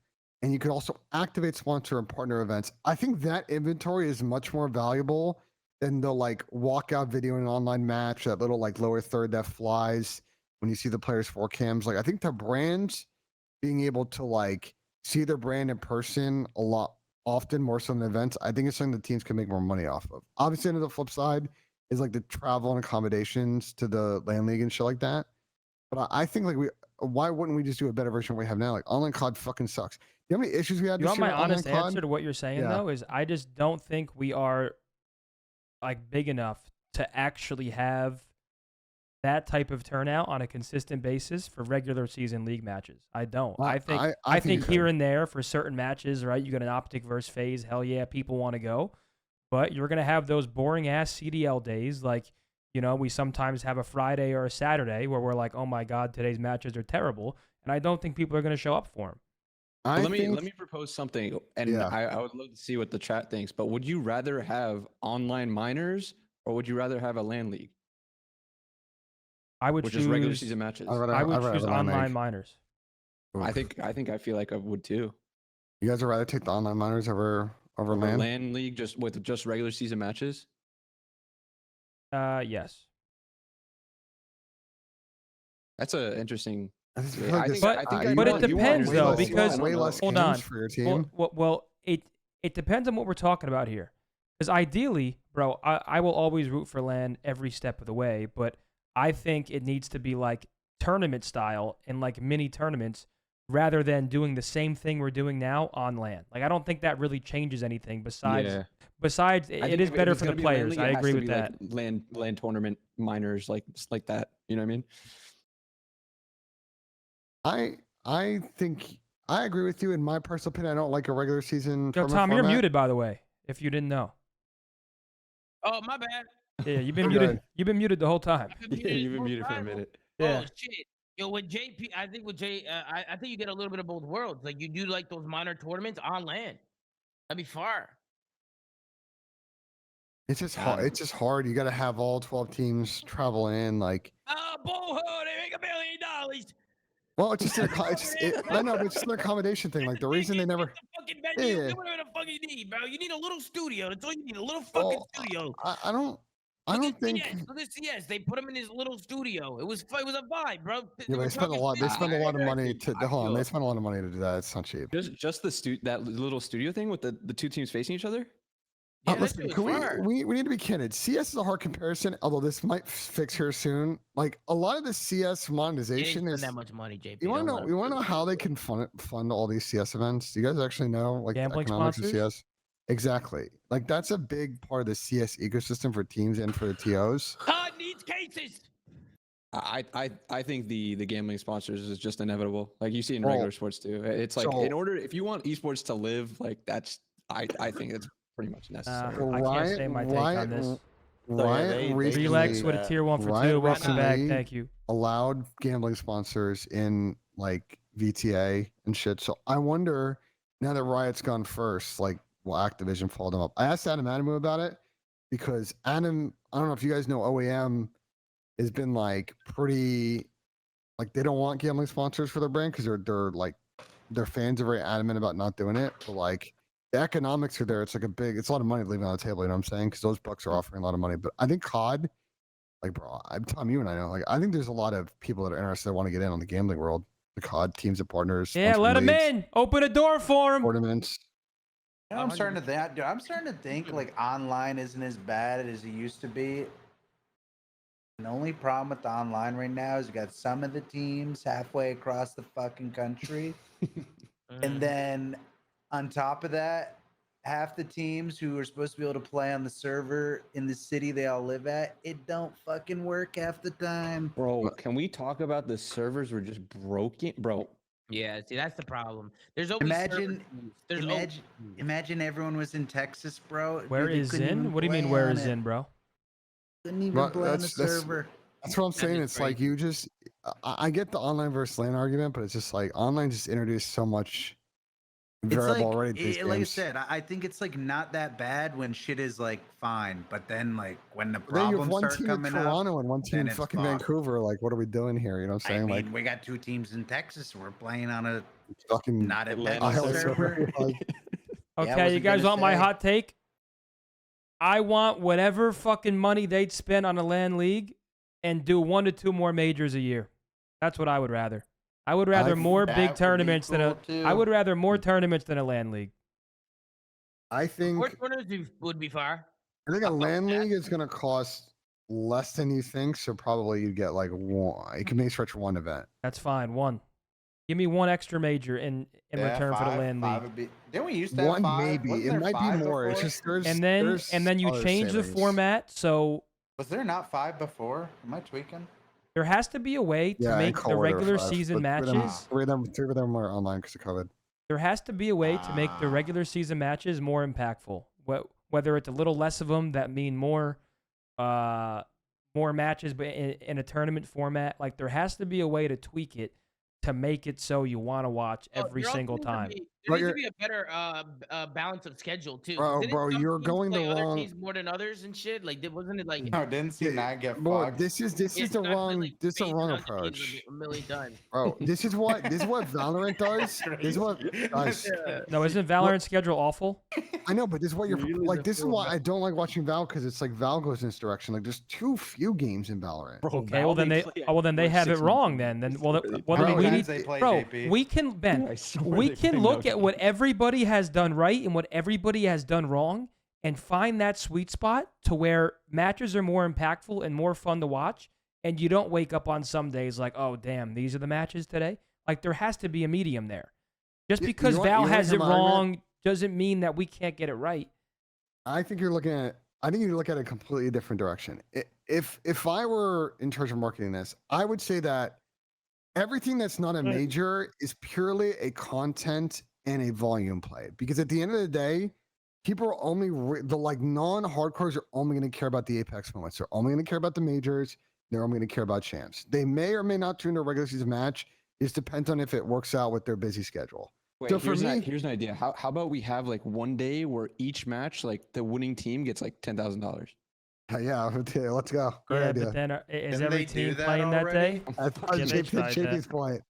and you could also activate sponsor and partner events, I think that inventory is much more valuable than the like walkout video in an online match, that little like lower third that flies when you see the players' 4 cams. Like I think the brands being able to like see their brand in person a lot often more so than events, I think it's something the teams can make more money off of. Obviously, on the flip side is like the travel and accommodations to the LAN League and shit like that. But I think like why wouldn't we just do a better version of what we have now? Like online COD fucking sucks. You know how many issues we had
You
this
want
year?
my honest
online
answer
COD?
to what you're saying though is I just don't think we are like big enough to actually have that type of turnout on a consistent basis for regular season league matches. I don't. I think here and there for certain matches, right? You got an OpTic versus FaZe. Hell yeah, people want to go. But you're going to have those boring ass CDL days. Like, you know, we sometimes have a Friday or a Saturday where we're like, oh my God, today's matches are terrible. And I don't think people are going to show up for them.
Let me propose something, and I would love to see what the chat thinks. But would you rather have online minors, or would you rather have a LAN League?
I would
which
choose
is regular season matches.
I would choose online minors.
I feel like I would too.
You guys would rather take the online minors over LAN?
LAN League with just regular season matches?
Yes.
That's an interesting.
But it depends though, because hold on.
For your team.
Well, it depends on what we're talking about here. Because ideally, bro, I will always root for LAN every step of the way, but I think it needs to be like tournament style and like mini tournaments rather than doing the same thing we're doing now on LAN. Like I don't think that really changes anything besides it is better for the players. I agree with that.
Like LAN tournament minors like that. You know what I mean?
I think I agree with you. In my personal opinion, I don't like a regular season.
Yo, Tom, you're muted, by the way, if you didn't know.
Oh, my bad.
Yeah, you've been muted. You've been muted the whole time.
Yeah, you've been muted for a minute.
Yeah.
Oh shit. Yo, with JP, I think you get a little bit of both worlds. Like you do like those minor tournaments on LAN. That'd be far.
It's just hard. It's just hard. You got to have all 12 teams travel in. Like,
oh, boo-hoo, they make $1 million.
Well, it's just it's just an accommodation thing. Like the reason they never.
Fucking venue, do whatever the fuck you need, bro. You need a little studio. That's all you need. A little fucking studio.
I don't think.
Look at CS. They put him in his little studio. It was a vibe, bro.
Yeah, they spent a lot. They spent a lot of money to hold on. They spent a lot of money to do that. It's not cheap.
Just that little studio thing with the two teams facing each other.
Yeah,
listen, we need to be candid. CS is a hard comparison, although this might fix here soon. Like a lot of the CS monetization is
that much money, JP.
You want to know how they can fund all these CS events? Do you guys actually know like
gambling
economics
sponsors?
of CS? Exactly. Like that's a big part of the CS ecosystem for teams and for the TOs.
COD needs cases.
I think the gambling sponsors is just inevitable. Like you see in regular sports too. It's like if you want esports to live, like that's I think it's pretty much necessary.
I can't say my take on this.
Riot recently,
Relax with a tier 1 for 2. Welcome back. Thank you.
Allowed gambling sponsors in like VTA and shit. So I wonder now that Riot's gone first, like will Activision follow them up? I asked Adam Adamu about it because Adam, I don't know if you guys know OAM has been like pretty like they don't want gambling sponsors for their brand because their fans are very adamant about not doing it. But like the economics are there. It's like it's a lot of money leaving on the table. You know what I'm saying? Because those bucks are offering a lot of money. But I think COD, like bro, Tom, you and I know, like I think there's a lot of people that are interested that want to get in on the gambling world. The COD teams and partners.
Yeah, let them in. Open a door for them.
Tournaments.
You know, I'm starting to think like online isn't as bad as it used to be. The only problem with the online right now is you got some of the teams halfway across the fucking country, and then on top of that, half the teams who are supposed to be able to play on the server in the city they all live at, it don't fucking work half the time.
Bro, can we talk about the servers were just broken, bro?
Yeah, see that's the problem. There's always
imagine everyone was in Texas, bro.
Where is in? What do you mean where is in, bro?
Couldn't even play on the server.
That's what I'm saying. It's like you just I get the online versus LAN argument, but it's just like online just introduced so much variable already.
Like I said, I think it's like not that bad when shit is like fine, but then like when the problems start coming up,
Toronto and one team in fucking Vancouver, like what are we doing here? You know what I'm saying?
Like we got two teams in Texas. We're playing on a
fucking
not Atlanta server.
Okay, you guys want my hot take? I want whatever fucking money they'd spend on a LAN League and do 1 to 2 more majors a year. That's what I would rather. I would rather more big tournaments than I would rather more tournaments than a LAN League.
I think
more tournaments would be far.
I think a LAN League is gonna cost less than you think, so probably you get like one. You can maybe stretch one event.
That's fine. One. Give me one extra major in return for the LAN League.
Didn't we used to have
one maybe. It might be more. It's just
and then you change the format. So
was there not 5 before? Am I tweaking?
There has to be a way to make the regular season matches.
Three of them are online because of COVID.
There has to be a way to make the regular season matches more impactful. Whether it's a little less of them that mean more matches, but in a tournament format. Like there has to be a way to tweak it to make it so you want to watch every single time.
There needs to be a better balance of schedule too.
Bro, you're going the wrong.
Teams more than others and shit. Like, wasn't it like?
No, didn't see that get fucked.
This is the wrong approach.
A million times.
Bro, this is what Valorant does. This is what does.
No, isn't Valorant schedule awful?
I know, but this is what you're like. This is why I don't like watching Val, because it's like Val goes in this direction. Like, there's too few games in Valorant.
Bro,
Okay, well then they have it wrong then. We can look at what everybody has done right and what everybody has done wrong and find that sweet spot to where matches are more impactful and more fun to watch, and you don't wake up on some days like, oh damn, these are the matches today. Like, there has to be a medium there. Just because Val has it wrong doesn't mean that we can't get it right.
I think you're looking at a completely different direction. If I were in charge of marketing this, I would say that everything that's not a major is purely a content and a volume play. Because at the end of the day, people are only the non-hardcores are only going to care about the Apex moments. They're only going to care about the majors. They're only going to care about champs. They may or may not tune a regular season match. It depends on if it works out with their busy schedule.
Wait, so here's an idea. How about we have like one day where each match, like the winning team gets like $10,000?
Yeah, let's go. Great idea.
But then is every team playing that day?
That's JP's point.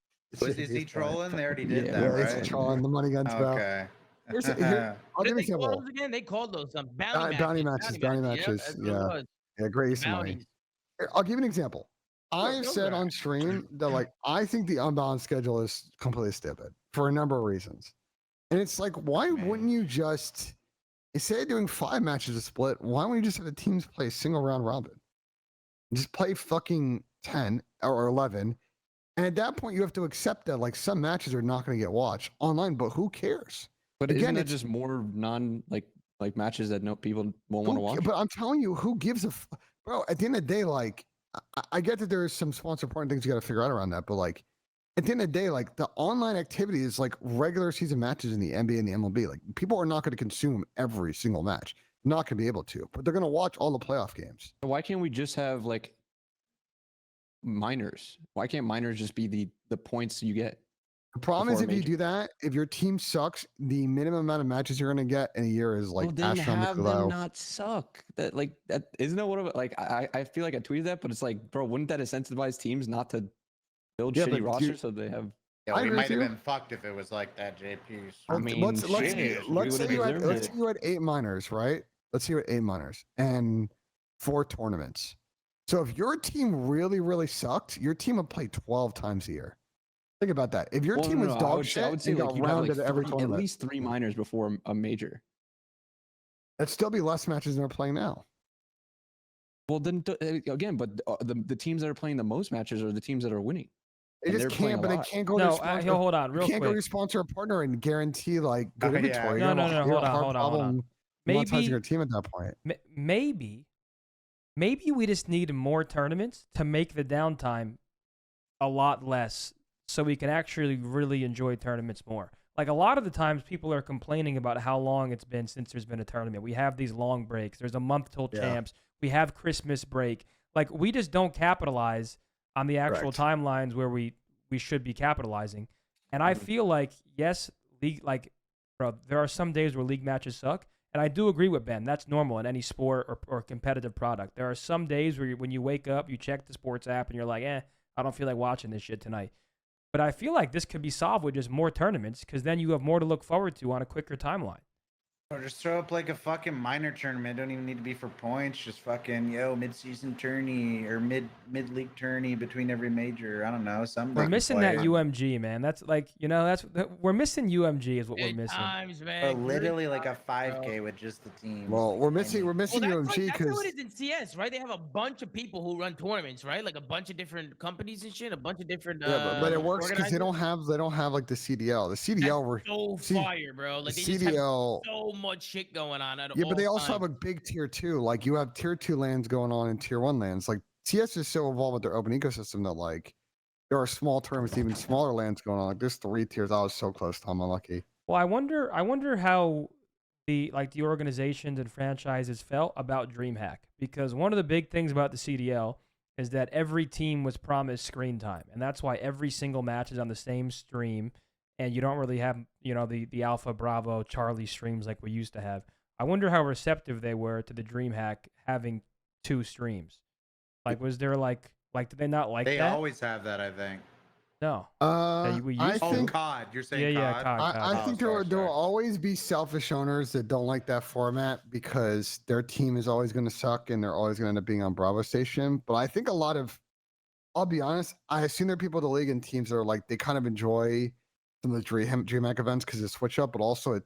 Is he trolling? They already did that,
yeah,
right?
He's trolling. The money guns, bro.
Okay.
I'll give you an example.
They called those
bounty matches. Yeah, great use of money. I'll give you an example. I've said on stream that I think the unbalanced schedule is completely stupid for a number of reasons. And it's like, why wouldn't you just, instead of doing 5 matches a split, why wouldn't you just have the teams play a single round robin? Just play fucking 10 or 11. And at that point, you have to accept that some matches are not going to get watched online, but who cares?
But isn't that just more matches that people won't want to watch?
But I'm telling you, who gives a bro? At the end of the day, I get that there's some sponsor important things you got to figure out around that, but at the end of the day, the online activity is regular season matches in the NBA and the MLB. People are not going to consume every single match, not going to be able to, but they're going to watch all the playoff games.
Why can't we just have minors? Why can't minors just be the points you get?
The problem is if you do that, if your team sucks, the minimum amount of matches you're going to get in a year is astronomically low.
Them not suck. That isn't that what I feel like I tweeted that, but it's bro, wouldn't that incentivize teams not to build shitty rosters so they have?
Yeah, we might have been fucked if it was like that, JP.
I mean, let's say you had 8 minors, right? Let's say you had 8 minors and 4 tournaments. So if your team really, really sucked, your team would play 12 times a year. Think about that. If your team was dog shit, I would say got rounded every tournament.
At least 3 minors before a major.
That'd still be less matches than they're playing now.
Well, then again, but the teams that are playing the most matches are the teams that are winning.
They just can't, but they can't go.
No, hold on, real quick.
Can't go to sponsor a partner and guarantee good inventory.
No, hold on.
Maybe your team at that point.
Maybe we just need more tournaments to make the downtime a lot less, so we can actually really enjoy tournaments more. A lot of the times, people are complaining about how long it's been since there's been a tournament. We have these long breaks. There's a month till champs. We have Christmas break. We just don't capitalize on the actual timelines where we should be capitalizing. And I feel yes, league, bro, there are some days where league matches suck. And I do agree with Ben. That's normal in any sport or competitive product. There are some days where when you wake up, you check the sports app, and you're like, I don't feel like watching this shit tonight. But I feel like this could be solved with just more tournaments, because then you have more to look forward to on a quicker timeline.
Or just throw up a fucking minor tournament. Don't even need to be for points. Just fucking mid-season tourney or mid-league tourney between every major. I don't know.
We're missing that UMG, man. That's we're missing UMG is what we're missing.
Times, man.
Literally a 5K with just the team.
Well, we're missing UMG because
that's how it is in CS, right? They have a bunch of people who run tournaments, right? A bunch of different companies and shit. A bunch of different.
But it works because they don't have the CDL. The CDL
that's so fire, bro.
The CDL.
So much shit going on at
but they also have a big tier 2. You have tier 2 lands going on and tier 1 lands. CS is so involved with their open ecosystem that there are small tournaments, even smaller lands going on. There's 3 tiers. I was so close, Tom. Unlucky.
Well, I wonder how the organizations and franchises felt about DreamHack, because one of the big things about the CDL is that every team was promised screen time, and that's why every single match is on the same stream, and you don't really have, the Alpha, Bravo, Charlie streams like we used to have. I wonder how receptive they were to the DreamHack having 2 streams. Like, was there like did they not like
they
that?
They always have that, I think.
No.
I think COD. You're saying COD?
COD.
I think there will always be selfish owners that don't like that format because their team is always going to suck and they're always going to end up being on Bravo Station. But I think I'll be honest, I assume there are people in the league and teams that are like, they kind of enjoy some of the DreamHack events because it's switch up, but also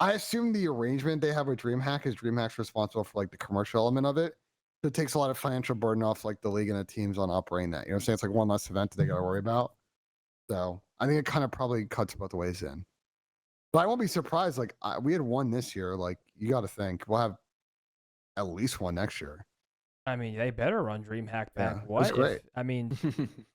I assume the arrangement they have with DreamHack is DreamHack's responsible for like the commercial element of it. So it takes a lot of financial burden off like the league and the teams on operating that. You know what I'm saying? It's like one less event that they got to worry about. So I think it kind of probably cuts both ways in. But I won't be surprised. Like we had one this year. Like you got to think we'll have at least one next year.
I mean, they better run DreamHack back.
Yeah,
what?
that's great.
I mean,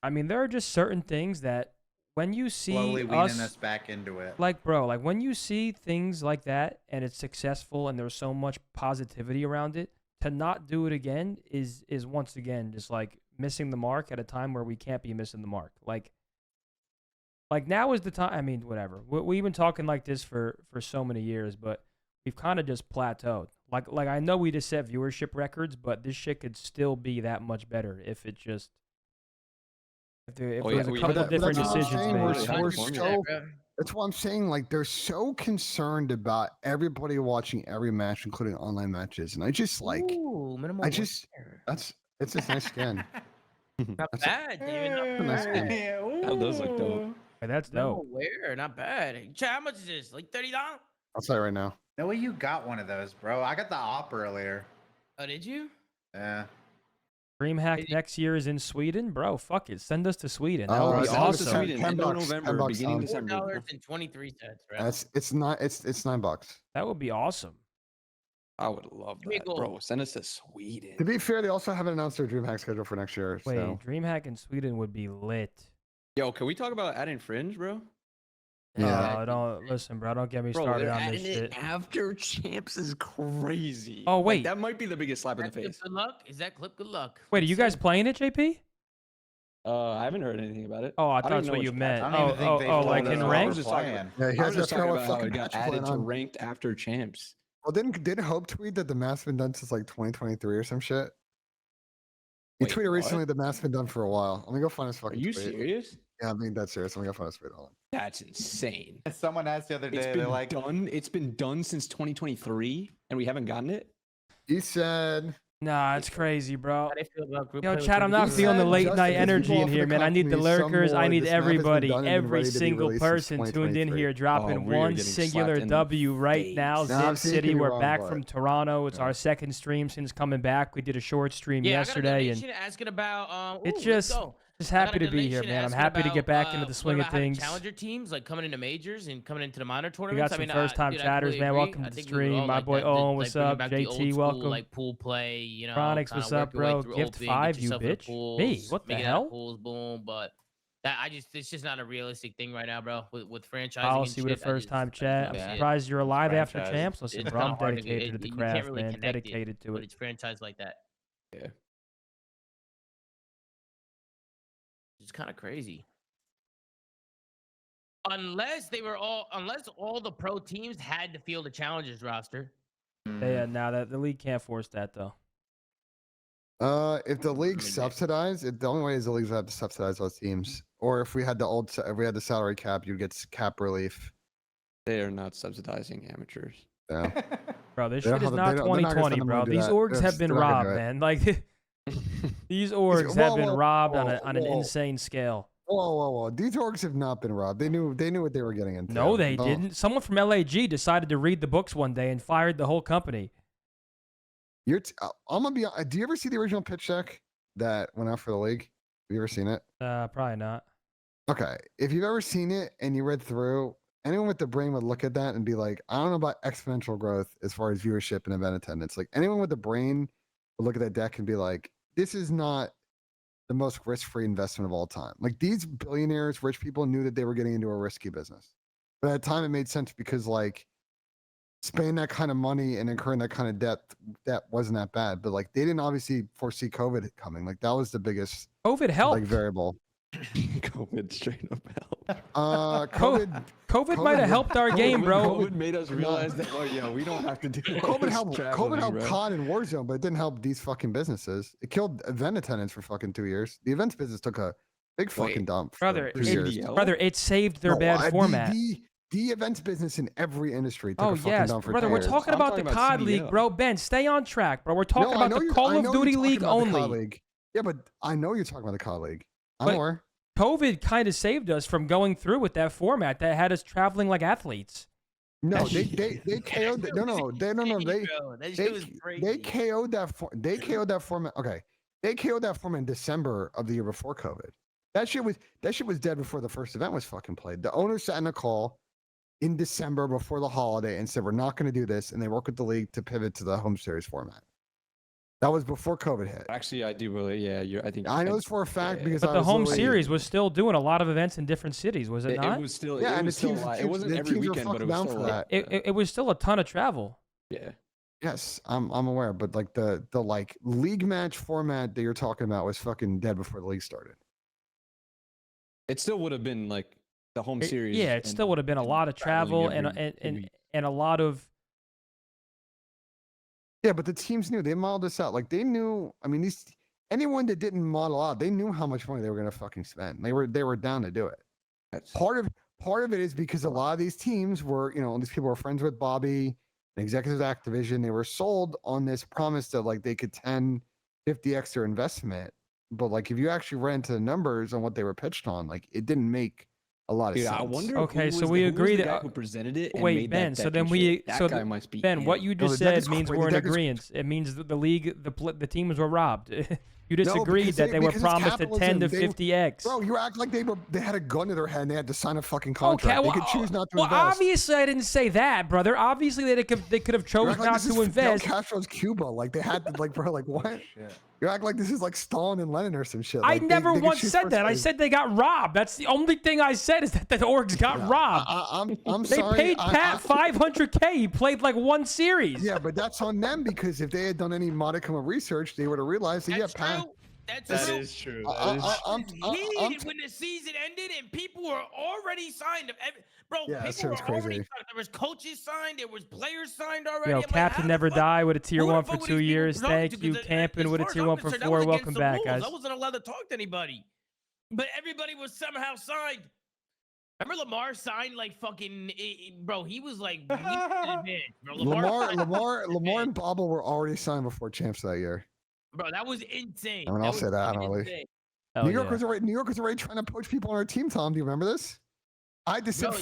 there are just certain things that when you see
slowly weaning us back into it.
Like, bro, like when you see things like that and it's successful and there's so much positivity around it, to not do it again is once again just like missing the mark at a time where we can't be missing the mark. Like now is the time. I mean, whatever. We've been talking like this for so many years, but we've kind of just plateaued. Like I know we just set viewership records, but this shit could still be that much better if it just there was a couple different decisions made.
That's why I'm saying, like, they're so concerned about everybody watching every match, including online matches, and I just like, it's just nice skin.
Not bad, David.
Nice skin.
That does look dope.
Hey, that's dope.
Where? Not bad. Chat, how much is this? Like $30?
I'll tell you right now.
No way you got one of those, bro. I got the op earlier.
Oh, did you?
Yeah.
DreamHack next year is in Sweden, bro. Fuck it, send us to Sweden. That would be
awesome.
awesome.
Sweden, end of November, beginning December.
$4.23, bro.
It's $9.
That would be awesome.
I would love that, bro. Send us to Sweden.
To be fair, they also haven't announced their DreamHack schedule for next year.
Wait,
so.
DreamHack in Sweden would be lit.
Yo, can we talk about adding Fringe, bro?
Yeah.
Don't listen, bro. Don't get me started on this shit.
After champs is crazy.
Oh wait,
like, that might be the biggest slap in the face.
Good luck. Is that clip? Good luck.
Wait, are you guys playing it, JP?
I haven't heard anything about it.
Oh, I thought that's what you meant. Oh, like in ranked?
Yeah,
I was just talking about how it got added to ranked after champs.
Well, didn't Hope tweet that the math's been done since like 2023 or some shit? He tweeted recently the math's been done for a while. Let me go find his fucking tweet.
Are you serious?
Yeah, I'm being dead serious. Let me go find his tweet. Hold on.
That's insane.
Someone asked the other day,
it's been done since 2023 and we haven't gotten it?
He said...
Nah, it's crazy, bro.
How do you feel about group
Yo,
play
chat, I'm not feeling the late night energy in here, man. I need the lurkers. I need everybody, every single person tuned in here, dropping one singular W right now. Zip City, we're back from Toronto. It's our second stream since coming back. We did a short stream yesterday, and
asking about.
It's just happy to be here, man. I'm happy to get back into the swing of things.
Challenger teams like coming into majors and coming into the minor
We
tournaments.
got some first-time chatters, man. Welcome to the stream. My boy Owen, what's up? JT, welcome.
Like pool play, you know.
Chronix, what's up, bro? Gift 5, you bitch. Me? What the hell?
Pools, boom, but that it's just not a realistic thing right now, bro. With franchising.
Policy with a first-time chat. I'm surprised you're alive after champs. Listen, bro, I'm dedicated to the craft, man. Dedicated to it.
But it's franchised like that.
Yeah.
It's kind of crazy. Unless all the pro teams had to field the challengers roster.
Yeah, now the league can't force that though.
If the league subsidized, the only way is the leagues have to subsidize those teams. Or if we had the salary cap, you'd get cap relief.
They are not subsidizing amateurs.
Yeah.
Bro, this shit is not 2020, bro. These orgs have been robbed, man. Like these orgs have been robbed on an insane scale.
Whoa. These orgs have not been robbed. They knew what they were getting into.
No, they didn't. Someone from LAG decided to read the books one day and fired the whole company.
I'm gonna be. Do you ever see the original pitch deck that went out for the league? Have you ever seen it?
Probably not.
Okay, if you've ever seen it and you read through, anyone with the brain would look at that and be like, I don't know about exponential growth as far as viewership and event attendance. Like anyone with the brain would look at that deck and be like, this is not the most risk-free investment of all time. Like these billionaires, rich people knew that they were getting into a risky business. But at the time it made sense because like spending that kind of money and incurring that kind of debt wasn't that bad. But like they didn't obviously foresee COVID coming. Like that was the biggest
COVID helped.
like variable.
COVID straight up help.
COVID
might have helped our game, bro.
COVID made us realize that we don't have to do
COVID helped COD and Warzone, but it didn't help these fucking businesses. It killed event attendance for fucking 2 years. The events business took a big fucking dump.
Brother, it saved their bad format.
The events business in every industry took a fucking dump for 2 years.
Brother, we're talking about the COD League, bro. Ben, stay on track, bro. We're talking about the Call of Duty League only.
Yeah, but I know you're talking about the COD League. I'm aware.
COVID kind of saved us from going through with that format that had us traveling like athletes.
No, they KO'd they KO'd that format. Okay. They KO'd that format in December of the year before COVID. That shit was dead before the first event was fucking played. The owner sat in a call in December before the holiday and said, we're not going to do this. And they worked with the league to pivot to the home series format. That was before COVID hit.
Actually, I do believe. Yeah,
I know this for a fact because.
But the home series was still doing a lot of events in different cities, was it not?
It was still. Yeah, and it wasn't every weekend, but it was still.
It was still a ton of travel.
Yeah.
Yes, I'm aware, but like the like league match format that you're talking about was fucking dead before the league started.
It still would have been like the home series.
Yeah, it still would have been a lot of travel and a lot of.
Yeah, but the teams knew. They modeled this out. Like they knew. I mean, anyone that didn't model out, they knew how much money they were going to fucking spend. They were down to do it. Part of it is because a lot of these teams were, these people were friends with Bobby, the executives of Activision. They were sold on this promise that like they could 50x their investment. But like if you actually ran to the numbers on what they were pitched on, like it didn't make a lot of sense.
I wonder.
Okay, so we agree that
who presented it.
Wait, Ben. So then Ben, what you just said means we're in agreement. It means that the league, the teams were robbed. You disagreed that they were promised a 10 to 50x.
Bro, you act like they had a gun to their head and they had to sign a fucking contract.
Okay,
they could choose not to invest.
Well, obviously I didn't say that, brother. Obviously they could have chosen not to invest.
Fidel Castro's Cuba, like they had to, like, bro, like what? Yeah. You act like this is like Stalin and Lenin or some shit. Like,
I never once said that. I said they got robbed. That's the only thing I said is that the orgs got robbed.
I'm
they
sorry.
They paid Pat $500K. He played like one series.
Yeah, but that's on them because if they had done any modicum of research, they would have realized that Pat.
That is true. When the season ended and people were already signed. Bro,
yeah,
people were already signed. There was coaches signed. There was players signed already.
Yo, Captain Never Die with a tier 1 for 2 years. Thank you. Camping with a tier 1 for 4. Welcome back, guys.
I wasn't allowed to talk to anybody. But everybody was somehow signed. Remember Lamar signed like fucking bro, he was like
Lamar and Bobble were already signed before champs that year.
Bro, that was insane.
I mean, I'll say that. New York was already trying to poach people on our team, Tom. Do you remember this? I just said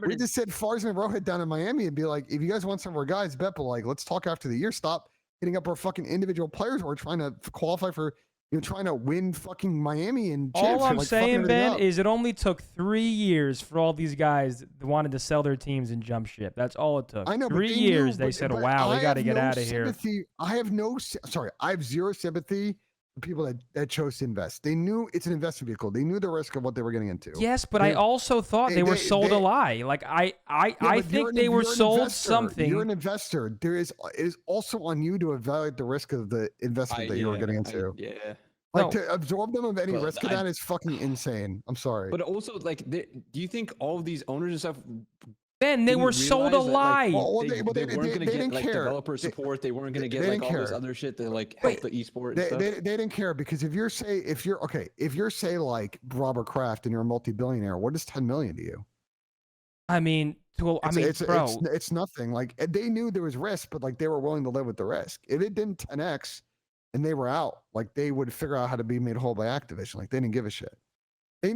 we just said Farzan and Rohit down in Miami and be like, if you guys want some of our guys, bet, but like, let's talk after the year. Stop hitting up our fucking individual players who are trying to qualify for, trying to win fucking Miami and champs.
All I'm saying, Ben, is it only took 3 years for all these guys that wanted to sell their teams and jump ship. That's all it took.
I know,
3 years. They said, "Wow, we got to get out of here."
I have zero sympathy for people that chose to invest. They knew it's an investment vehicle. They knew the risk of what they were getting into.
Yes, but I also thought they were sold a lie. Like I think they were sold something.
You're an investor. It is also on you to evaluate the risk of the investment that you were getting into. Like to absorb them of any risk of that is fucking insane. I'm sorry.
But also, like, do you think all of these owners and stuff?
Ben, they were sold a lie.
They weren't going to get like developer support. They weren't going to get like all this other shit to like help the esport.
They didn't care because if you're like Robert Kraft and you're a multi-billionaire, what is 10 million to you?
I mean, bro,
it's nothing. Like they knew there was risk, but like they were willing to live with the risk. If it didn't 10x and they were out, like they would figure out how to be made whole by Activision. Like they didn't give a shit. They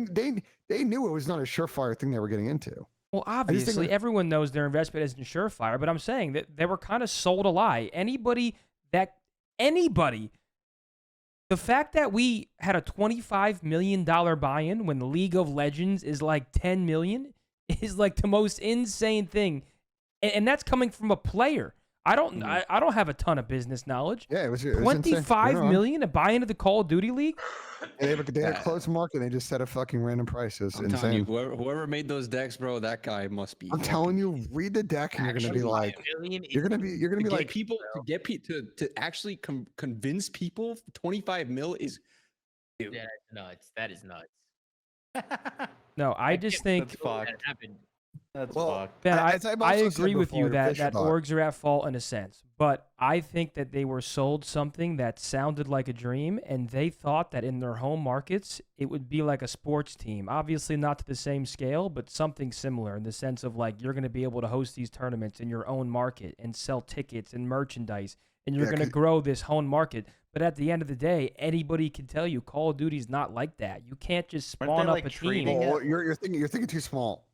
knew it was not a surefire thing they were getting into.
Well, obviously, everyone knows their investment isn't surefire, but I'm saying that they were kind of sold a lie. Anybody, the fact that we had a $25 million buy-in when the League of Legends is like 10 million is like the most insane thing. And that's coming from a player. I don't have a ton of business knowledge.
Yeah, it was
25 million to buy into the Call of Duty League.
They had a closed market. They just set a fucking random price. It's
I'm telling you, whoever made those decks, bro, that guy must be.
I'm telling you, read the deck, and you're gonna be like, you're gonna be like,
people to get people to actually convince people 25 mil is.
Yeah, that's nuts. That is nuts.
No, I just think
That's fucked.
That's
fucked. Ben, I agree with you that orgs are at fault in a sense, but I think that they were sold something that sounded like a dream, and they thought that in their home markets it would be like a sports team. Obviously not to the same scale, but something similar in the sense of like you're going to be able to host these tournaments in your own market and sell tickets and merchandise, and you're going to grow this home market. But at the end of the day, anybody can tell you Call of Duty's not like that. You can't just spawn up a team.
Well, you're thinking too small.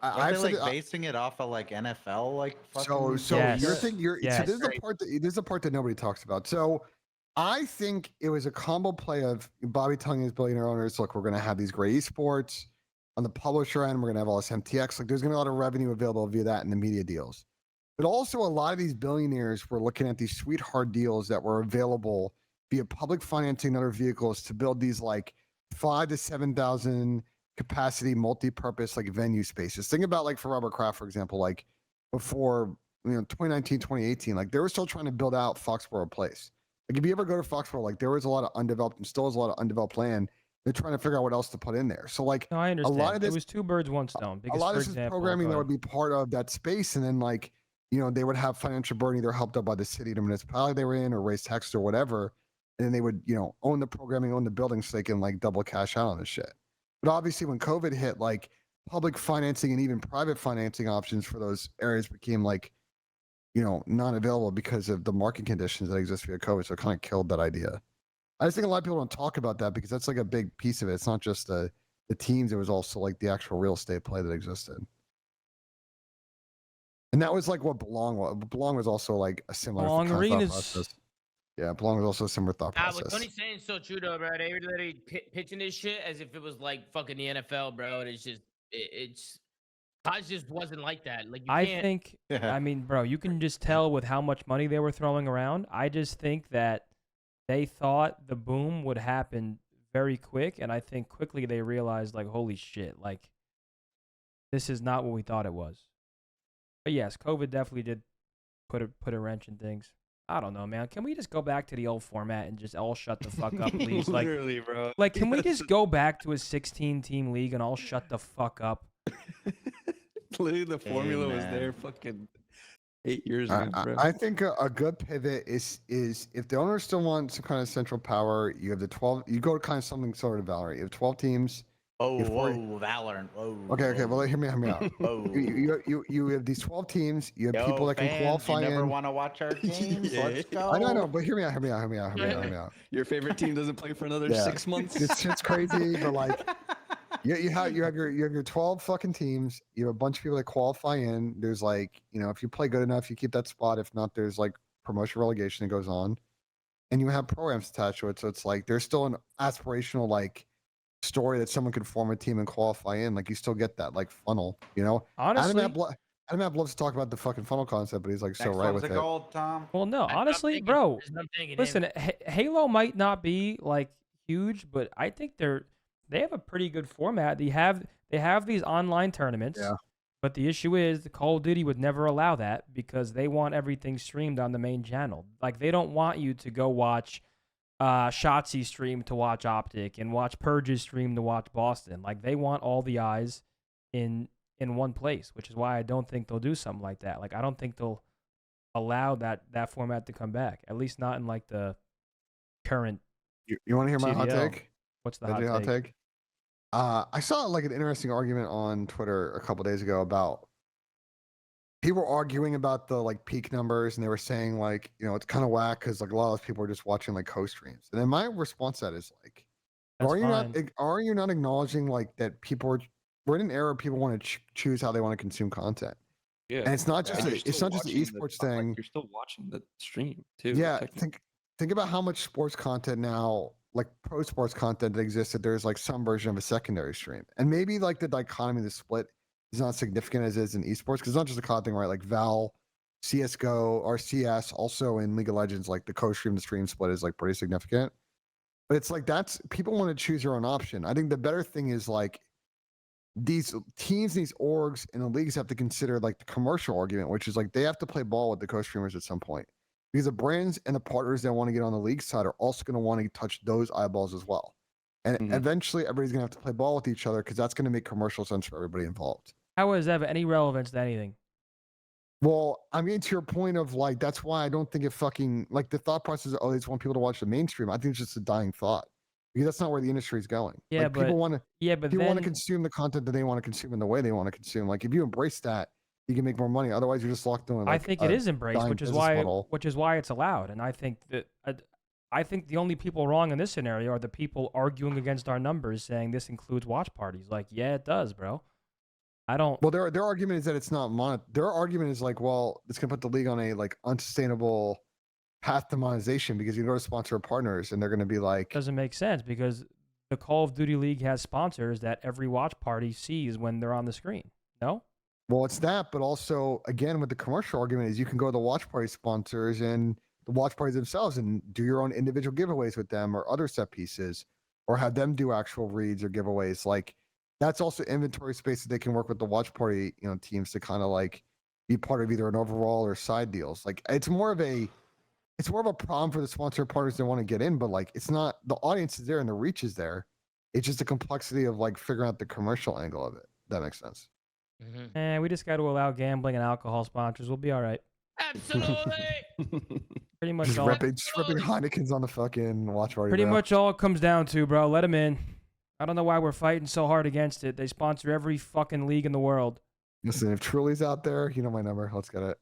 Are they basing it off of like NFL like fucking?
So you're thinking so this is the part that nobody talks about. So I think it was a combo play of Bobby telling his billionaire owners, look, we're gonna have these great esports on the publisher end, we're gonna have all this MTX, like there's gonna be a lot of revenue available via that in the media deals. But also a lot of these billionaires were looking at these sweetheart deals that were available via public financing and other vehicles to build these like 5,000 to 7,000 capacity multi-purpose like venue spaces. Think about like for Robert Kraft, for example, like before 2019, 2018, like they were still trying to build out Foxborough Place. Like if you ever go to Foxborough, like there was a lot of undeveloped and still is a lot of undeveloped land. They're trying to figure out what else to put in there. So like
I understand.
A lot of this,
it was two birds, one stone.
A lot of this is programming that would be part of that space, and then like they would have financial burden either helped out by the city, the municipality they were in, or raise taxes or whatever, and then they would own the programming, own the building, so they can like double cash out on this shit. But obviously, when COVID hit, like public financing and even private financing options for those areas became like, not available because of the market conditions that exist via COVID. So it kind of killed that idea. I just think a lot of people don't talk about that because that's like a big piece of it. It's not just the teams; it was also like the actual real estate play that existed. And that was like what Belong was. Belong was also like a similar
Belong
kind of thought
Arenas.
process. Yeah, Belong was also a similar thought process.
What Tony's saying is so true, though, bro. They were literally pitching this shit as if it was like fucking the NFL, bro. And it's college just wasn't like that. Like
I think, I mean, bro, you can just tell with how much money they were throwing around. I just think that they thought the boom would happen very quick, and I think quickly they realized, like, holy shit, like, this is not what we thought it was. But yes, COVID definitely did put a wrench in things. I don't know, man. Can we just go back to the old format and just all shut the fuck up, please? Like,
literally, bro.
Like, can we just go back to a 16-team league and all shut the fuck up?
Literally, the formula was there fucking 8 years ago, bro.
I think a good pivot is if the owners still want some kind of central power, you have the 12. You go to kind of something sort of Valorant. You have 12 teams.
Valorant.
Okay. Well, hear me out. You have these 12 teams. You have people that can qualify.
You never want to watch our teams. Let's go.
I know, but hear me out.
Your favorite team doesn't play for another 6 months.
It's shit's crazy, but like, you have your 12 fucking teams. You have a bunch of people that qualify in. There's like, if you play good enough, you keep that spot. If not, there's like promotion relegation that goes on, and you have programs attached to it. So it's like there's still an aspirational like story that someone could form a team and qualify in. Like you still get that like funnel,
Honestly,
Adam App loves to talk about the fucking funnel concept, but he's like so right with it.
Tom.
Well, no, honestly, bro. Listen, Halo might not be like huge, but I think they have a pretty good format. They have these online tournaments.
Yeah.
But the issue is the Call of Duty would never allow that because they want everything streamed on the main channel. Like they don't want you to go watch Shotzi stream to watch OpTic and watch Purge's stream to watch Boston. Like they want all the eyes in one place, which is why I don't think they'll do something like that. Like I don't think they'll allow that format to come back, at least not in like the current.
You want to hear my hot take?
What's the hot take?
I saw like an interesting argument on Twitter a couple days ago about people were arguing about the like peak numbers, and they were saying like, it's kind of whack because like a lot of those people are just watching like co-streams. And then my response to that is like, are you not acknowledging like that we're in an era where people want to choose how they want to consume content. Yeah, and it's not just an esports thing.
Like you're still watching the stream too.
Yeah, think about how much sports content now, like pro sports content that exists, that there's like some version of a secondary stream, and maybe like the dichotomy, the split is not significant as it is in esports because it's not just a COD thing, right? Like Val CS:GO or CS, also in League of Legends, like the co-stream to stream split is like pretty significant. But it's like that's people want to choose their own option. I think the better thing is like these teams, these orgs, and the leagues have to consider like the commercial argument, which is like they have to play ball with the co-streamers at some point. Because the brands and the partners that want to get on the league side are also going to want to touch those eyeballs as well. And eventually everybody's going to have to play ball with each other because that's going to make commercial sense for everybody involved.
How is that any relevance to anything?
Well, I mean, to your point of like, that's why I don't think it fucking, like the thought process is, oh, they just want people to watch the mainstream. I think it's just a dying thought because that's not where the industry is going.
Yeah,
like,
but
people want to,
but
people want to
then,
consume the content that they want to consume in the way they want to consume. Like if you embrace that, you can make more money. Otherwise, you're just locked in. Like,
I think it is embraced, which is why it's allowed. And I think that I think the only people wrong in this scenario are the people arguing against our numbers, saying this includes watch parties. Like, yeah, it does, bro. I don't.
Well, their argument is that it's not Their argument is like, well, it's gonna put the league on a like unsustainable path to monetization because you go to sponsor partners and they're gonna be like,
doesn't make sense because the Call of Duty League has sponsors that every watch party sees when they're on the screen. No.
Well, it's that, but also again with the commercial argument is you can go to the watch party sponsors and the watch parties themselves and do your own individual giveaways with them or other set pieces, or have them do actual reads or giveaways. Like that's also inventory space that they can work with the watch party, teams to kind of like be part of either an overall or side deals. Like it's more of a problem for the sponsor partners that want to get in, but like it's not, the audience is there and the reach is there. It's just the complexity of like figuring out the commercial angle of it. That makes sense.
And we just got to allow gambling and alcohol sponsors. We'll be all right.
Absolutely.
Pretty much
Just
all.
ripping Heineken's on the fucking watch party.
Pretty
bro.
much all it comes down to, bro. Let them in. I don't know why we're fighting so hard against it. They sponsor every fucking league in the world.
Listen, if Truly's out there, you know my number. Let's get it.